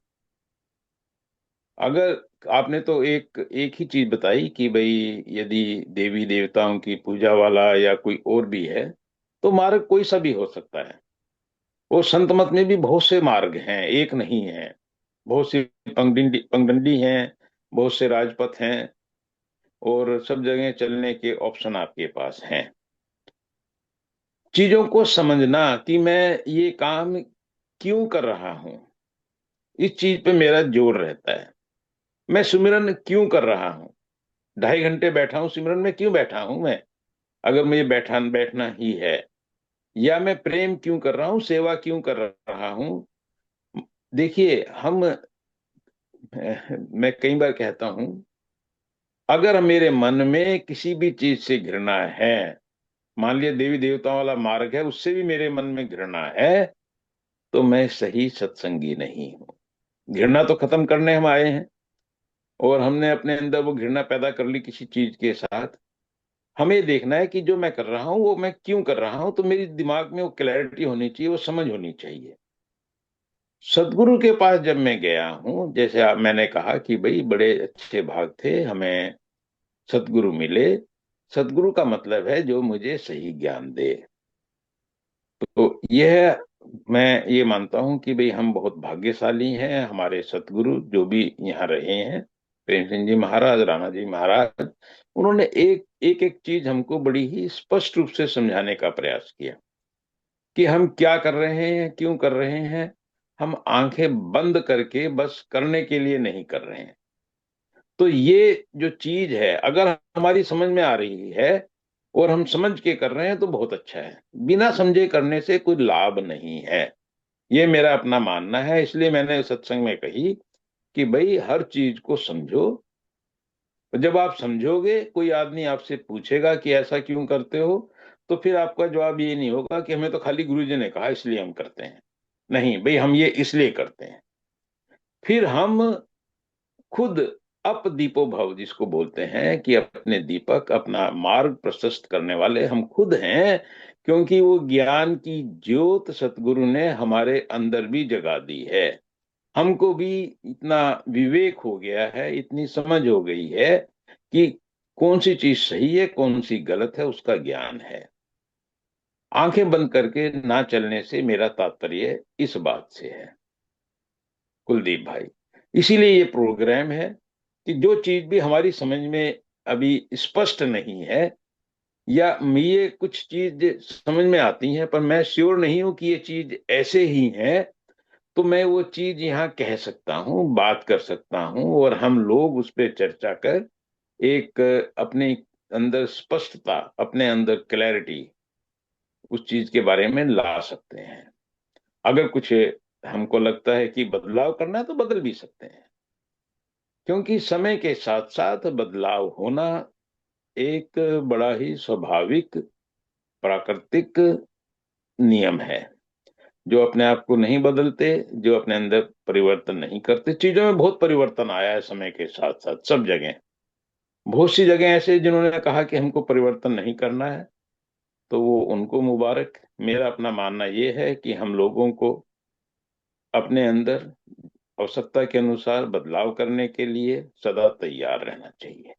अगर आपने तो एक एक ही चीज बताई कि भाई यदि देवी देवताओं की पूजा वाला या कोई और भी है तो मार्ग कोई सा भी हो सकता है। और संत मत में भी बहुत से मार्ग हैं, एक नहीं है। बहुत सी पगडंडी हैं, बहुत से राजपथ हैं, और सब जगह चलने के ऑप्शन आपके पास हैं। चीजों को समझना कि मैं ये काम क्यों कर रहा हूं, इस चीज पे मेरा जोर रहता है। मैं सुमिरन क्यों कर रहा हूं, 2.5 घंटे बैठा हूं सिमरन में, क्यों बैठा हूं मैं, अगर मुझे बैठना ही है। या मैं प्रेम क्यों कर रहा हूं, सेवा क्यों कर रहा हूं। देखिए हम मैं कई बार कहता हूं, अगर मेरे मन में किसी भी चीज से घृणा है, मान लिया देवी देवताओं वाला मार्ग है उससे भी मेरे मन में घृणा है, तो मैं सही सत्संगी नहीं हूं। घृणा तो खत्म करने हम आए हैं, और हमने अपने अंदर वो घृणा पैदा कर ली किसी चीज के साथ। हमें देखना है कि जो मैं कर रहा हूं वो मैं क्यों कर रहा हूं, तो मेरी दिमाग में वो क्लैरिटी होनी चाहिए, वो समझ होनी चाहिए। सदगुरु के पास जब मैं गया हूं, जैसे मैंने कहा कि भाई बड़े अच्छे भाग थे हमें, सदगुरु मिले। सदगुरु का मतलब है जो मुझे सही ज्ञान दे। तो यह मैं ये मानता हूं कि भाई हम बहुत भाग्यशाली हैं, हमारे सतगुरु जो भी यहाँ रहे हैं, प्रेम सिंह जी महाराज, राणा जी महाराज, उन्होंने एक एक एक चीज हमको बड़ी ही स्पष्ट रूप से समझाने का प्रयास किया कि हम क्या कर रहे हैं, क्यों कर रहे हैं। हम आंखें बंद करके बस करने के लिए नहीं कर रहे हैं। तो ये जो चीज है अगर हमारी समझ में आ रही है और हम समझ के कर रहे हैं तो बहुत अच्छा है। बिना समझे करने से कोई लाभ नहीं है, ये मेरा अपना मानना है। इसलिए मैंने सत्संग में कही कि भाई हर चीज को समझो। जब आप समझोगे, कोई आदमी आपसे पूछेगा कि ऐसा क्यों करते हो, तो फिर आपका जवाब ये नहीं होगा कि हमें तो खाली गुरुजी ने कहा इसलिए हम करते हैं। नहीं भाई, हम ये इसलिए करते हैं। फिर हम खुद अप दीपो भव जिसको बोलते हैं कि अपने दीपक, अपना मार्ग प्रशस्त करने वाले हम खुद हैं। क्योंकि वो ज्ञान की ज्योत सतगुरु ने हमारे अंदर भी जगा दी है। हमको भी इतना विवेक हो गया है, इतनी समझ हो गई है कि कौन सी चीज सही है कौन सी गलत है, उसका ज्ञान है। आंखें बंद करके ना चलने से मेरा तात्पर्य इस बात से है कुलदीप भाई। इसीलिए ये प्रोग्राम है कि जो चीज भी हमारी समझ में अभी स्पष्ट नहीं है, या ये कुछ चीज समझ में आती हैं पर मैं श्योर नहीं हूं कि ये चीज ऐसे ही है, तो मैं वो चीज यहाँ कह सकता हूँ, बात कर सकता हूँ, और हम लोग उस पर चर्चा कर एक अपने अंदर स्पष्टता, अपने अंदर क्लैरिटी उस चीज के बारे में ला सकते हैं। अगर कुछ हमको लगता है कि बदलाव करना है तो बदल भी सकते हैं, क्योंकि समय के साथ साथ बदलाव होना एक बड़ा ही स्वाभाविक प्राकृतिक नियम है। जो अपने आप को नहीं बदलते, जो अपने अंदर परिवर्तन नहीं करते। चीजों में बहुत परिवर्तन आया है समय के साथ साथ, सब जगह। बहुत सी जगह ऐसे जिन्होंने कहा कि हमको परिवर्तन नहीं करना है, तो वो उनको मुबारक। मेरा अपना मानना ये है कि हम लोगों को अपने अंदर आवश्यकता के अनुसार बदलाव करने के लिए सदा तैयार रहना चाहिए।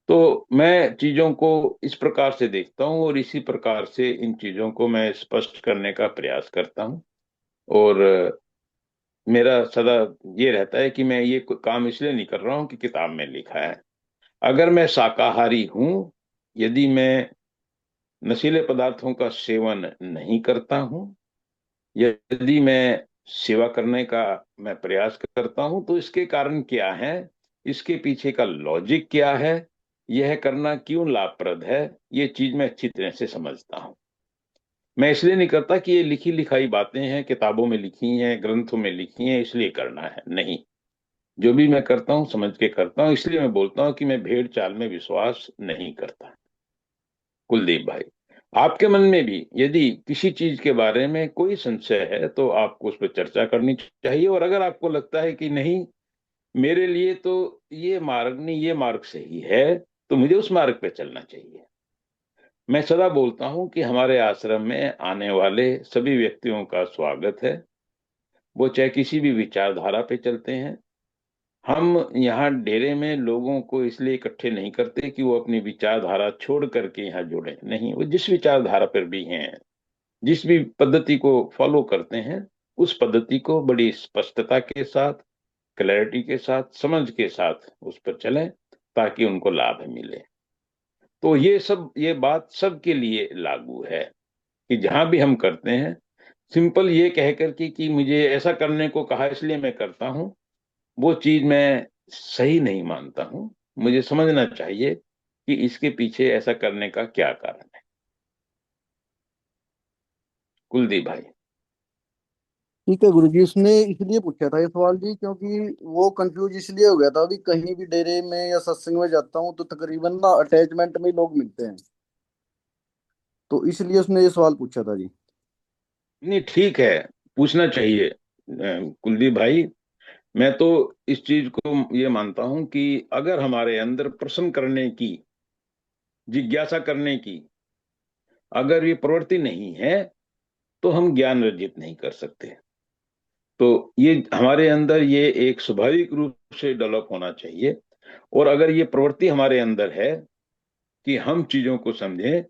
तो मैं चीजों को इस प्रकार से देखता हूँ, और इसी प्रकार से इन चीजों को मैं स्पष्ट करने का प्रयास करता हूँ। और मेरा सदा ये रहता है कि मैं ये कोई काम इसलिए नहीं कर रहा हूँ कि किताब में लिखा है। अगर मैं शाकाहारी हूँ, यदि मैं नशीले पदार्थों का सेवन नहीं करता हूँ, यदि मैं सेवा करने का मैं प्रयास करता हूँ, तो इसके कारण क्या है, इसके पीछे का लॉजिक क्या है, यह करना क्यों लाभप्रद है, ये चीज मैं अच्छी तरह से समझता हूँ। मैं इसलिए नहीं करता कि ये लिखी लिखाई बातें हैं, किताबों में लिखी हैं, ग्रंथों में लिखी हैं, इसलिए करना है। नहीं, जो भी मैं करता हूँ समझ के करता हूँ। इसलिए मैं बोलता हूँ कि मैं भेड़ चाल में विश्वास नहीं करता। कुलदीप भाई, आपके मन में भी यदि किसी चीज के बारे में कोई संशय है तो आपको उस पर चर्चा करनी चाहिए। और अगर आपको लगता है कि नहीं, मेरे लिए तो ये मार्ग नहीं, ये मार्ग सही है, तो मुझे उस मार्ग पे चलना चाहिए। मैं सदा बोलता हूं कि हमारे आश्रम में आने वाले सभी व्यक्तियों का स्वागत है, वो चाहे किसी भी विचारधारा पे चलते हैं। हम यहाँ डेरे में लोगों को इसलिए इकट्ठे नहीं करते कि वो अपनी विचारधारा छोड़ करके यहाँ जुड़े, नहीं, वो जिस विचारधारा पर भी हैं, जिस भी पद्धति को फॉलो करते हैं, उस पद्धति को बड़ी स्पष्टता के साथ, क्लैरिटी के साथ, समझ के साथ उस पर चलें, ताकि उनको लाभ मिले। तो ये बात सबके लिए लागू है कि जहां भी हम करते हैं, सिंपल ये कह करके कि मुझे ऐसा करने को कहा इसलिए मैं करता हूं, वो चीज मैं सही नहीं मानता हूं। मुझे समझना चाहिए कि इसके पीछे ऐसा करने का क्या कारण है। कुलदीप भाई। ठीक है गुरुजी, उसने इसलिए पूछा था ये सवाल जी, क्योंकि वो कंफ्यूज इसलिए हो गया था। अभी कहीं भी डेरे में या सत्संग में जाता हूँ तो तकरीबन ना अटैचमेंट में लोग मिलते हैं, तो इसलिए उसने ये सवाल पूछा था जी। नहीं, ठीक है, पूछना चाहिए कुलदीप भाई। मैं तो इस चीज को ये मानता हूं कि अगर हमारे अंदर प्रश्न करने की, जिज्ञासा करने की अगर ये प्रवृत्ति नहीं है, तो हम ज्ञान अर्जित नहीं कर सकते। तो ये हमारे अंदर ये एक स्वाभाविक रूप से डेवलप होना चाहिए। और अगर ये प्रवृत्ति हमारे अंदर है कि हम चीजों को समझें,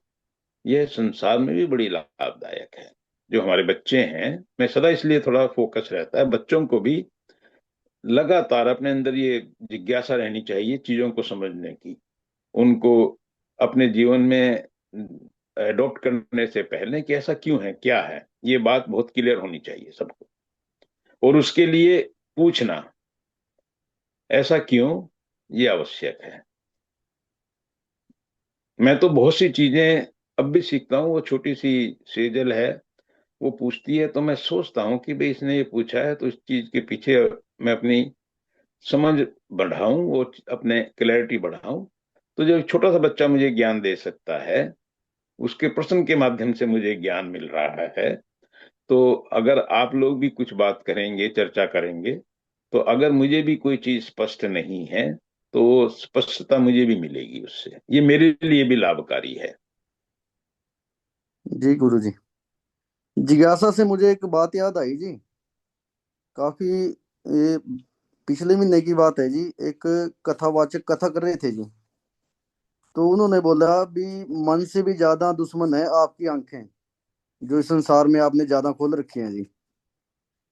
यह संसार में भी बड़ी लाभदायक है। जो हमारे बच्चे हैं, मैं सदा इसलिए थोड़ा फोकस रहता है, बच्चों को भी लगातार अपने अंदर ये जिज्ञासा रहनी चाहिए चीजों को समझने की। उनको अपने जीवन में एडॉप्ट करने से पहले कि ऐसा क्यों है, क्या है, ये बात बहुत क्लियर होनी चाहिए सबको। और उसके लिए पूछना, ऐसा क्यों, ये आवश्यक है। मैं तो बहुत सी चीजें अब भी सीखता हूँ। वो छोटी सी सेजल है, वो पूछती है तो मैं सोचता हूँ कि भाई इसने ये पूछा है तो इस चीज के पीछे मैं अपनी समझ बढ़ाऊं, वो अपने क्लैरिटी बढ़ाऊं। तो जो छोटा सा बच्चा मुझे ज्ञान दे सकता है, उसके प्रश्न के माध्यम से मुझे ज्ञान मिल रहा है। तो अगर आप लोग भी कुछ बात करेंगे, चर्चा करेंगे, तो अगर मुझे भी कोई चीज स्पष्ट नहीं है, तो वो स्पष्टता मुझे भी मिलेगी उससे, ये मेरे लिए भी लाभकारी है। जी गुरुजी, जिज्ञासा से मुझे एक बात याद आई जी। काफी ये पिछले महीने की बात है जी। एक कथावाचक कथा कर रहे थे जी, तो उन्होंने बोला भी मन से भी ज्यादा दुश्मन है आपकी आंखें, जो इस संसार में आपने ज्यादा खोल रखी हैं जी।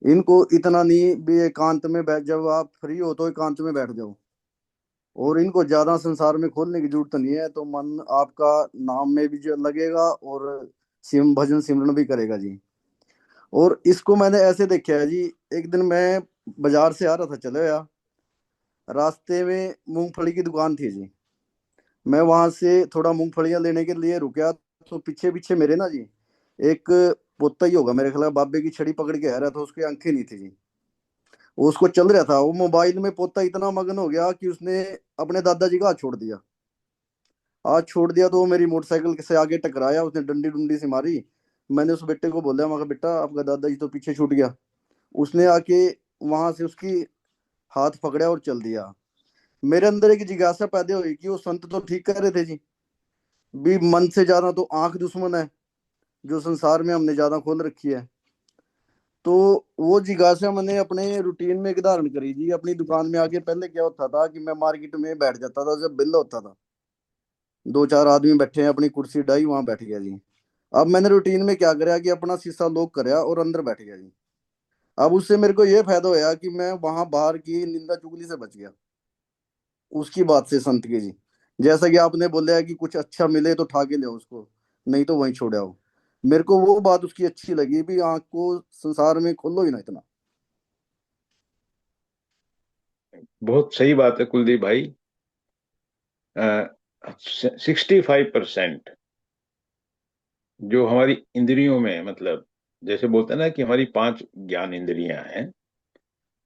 इनको इतना नहीं भी एकांत में बैठ, जब आप फ्री हो तो एकांत में बैठ जाओ, और इनको ज्यादा संसार में खोलने की जरूरत नहीं है, तो मन आपका नाम में भी जो लगेगा और सिम भजन सिमरन भी करेगा जी। और इसको मैंने ऐसे देखा है जी। एक दिन मैं बाजार से आ रहा था, चले गया, रास्ते में मूंगफली की दुकान थी जी। मैं वहां से थोड़ा मूंगफलियां लेने के लिए रुका, तो पीछे पीछे मेरे ना जी एक पोता ही होगा मेरे ख्याल, बाबे की छड़ी पकड़ के आ रहा था। उसकी आंखें नहीं थी जी, वो उसको चल रहा था। वो मोबाइल में पोता इतना मगन हो गया कि उसने अपने दादाजी का हाथ छोड़ दिया। हाथ छोड़ दिया तो वो मेरी मोटरसाइकिल से आगे टकराया, उसने डंडी डुंडी से मारी। मैंने उस बेटे को बोला, मैं कहा बेटा आपका दादाजी तो पीछे छूट गया। उसने आके वहां से उसकी हाथ पकड़ा और चल दिया। मेरे अंदर एक जिज्ञासा पैदा हुई कि वो संत तो ठीक कर रहे थे जी, भी मन से ज्यादा तो आंख दुश्मन है, जो संसार में हमने ज्यादा खोल रखी है। तो वो जिज्ञासा मैंने अपने रूटीन में एक धारण करी जी। अपनी दुकान में आके पहले क्या होता था कि मैं मार्केट में बैठ जाता था, जब बिल होता था, दो चार आदमी बैठे हैं, अपनी कुर्सी डाई वहां बैठ गया जी। अब मैंने रूटीन में क्या कराया कि अपना शीशा लॉक कराया और अंदर बैठ गया जी। अब उससे मेरे को ये फायदा होया कि मैं वहां बाहर की निंदा चुगली से बच गया, उसकी बात से, संत की जी। जैसा कि आपने बोला है कि कुछ अच्छा मिले तो ठा के ले उसको, नहीं तो वहीं छोड़ आओ। मेरे को वो बात उसकी अच्छी लगी भी आंख को संसार में खोलो ही ना इतना। बहुत सही बात है कुलदीप भाई। 65% जो हमारी इंद्रियों में, मतलब जैसे बोलते हैं ना कि हमारी 5 ज्ञान इंद्रियां हैं,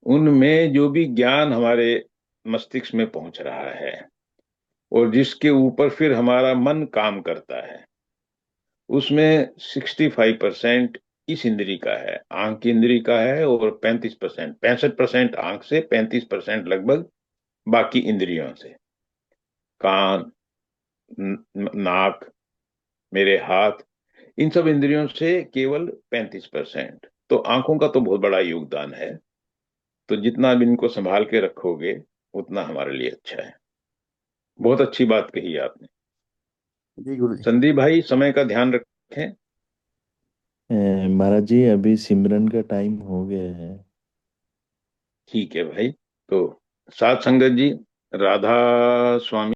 उनमें जो भी ज्ञान हमारे मस्तिष्क में पहुंच रहा है और जिसके ऊपर फिर हमारा मन काम करता है, उसमें 65% इस इंद्री का है, आंख की इंद्री का है। और 35%, 65% आंख से, 35% लगभग बाकी इंद्रियों से, कान, नाक, मेरे हाथ, इन सब इंद्रियों से केवल 35%। तो आंखों का तो बहुत बड़ा योगदान है। तो जितना भी इनको संभाल के रखोगे उतना हमारे लिए अच्छा है। बहुत अच्छी बात कही आपने। जी गुरु जी। संदीप भाई, समय का ध्यान रखें। महाराज जी अभी सिमरन का टाइम हो गया है। ठीक है भाई। तो साथ संगत जी, राधा स्वामी।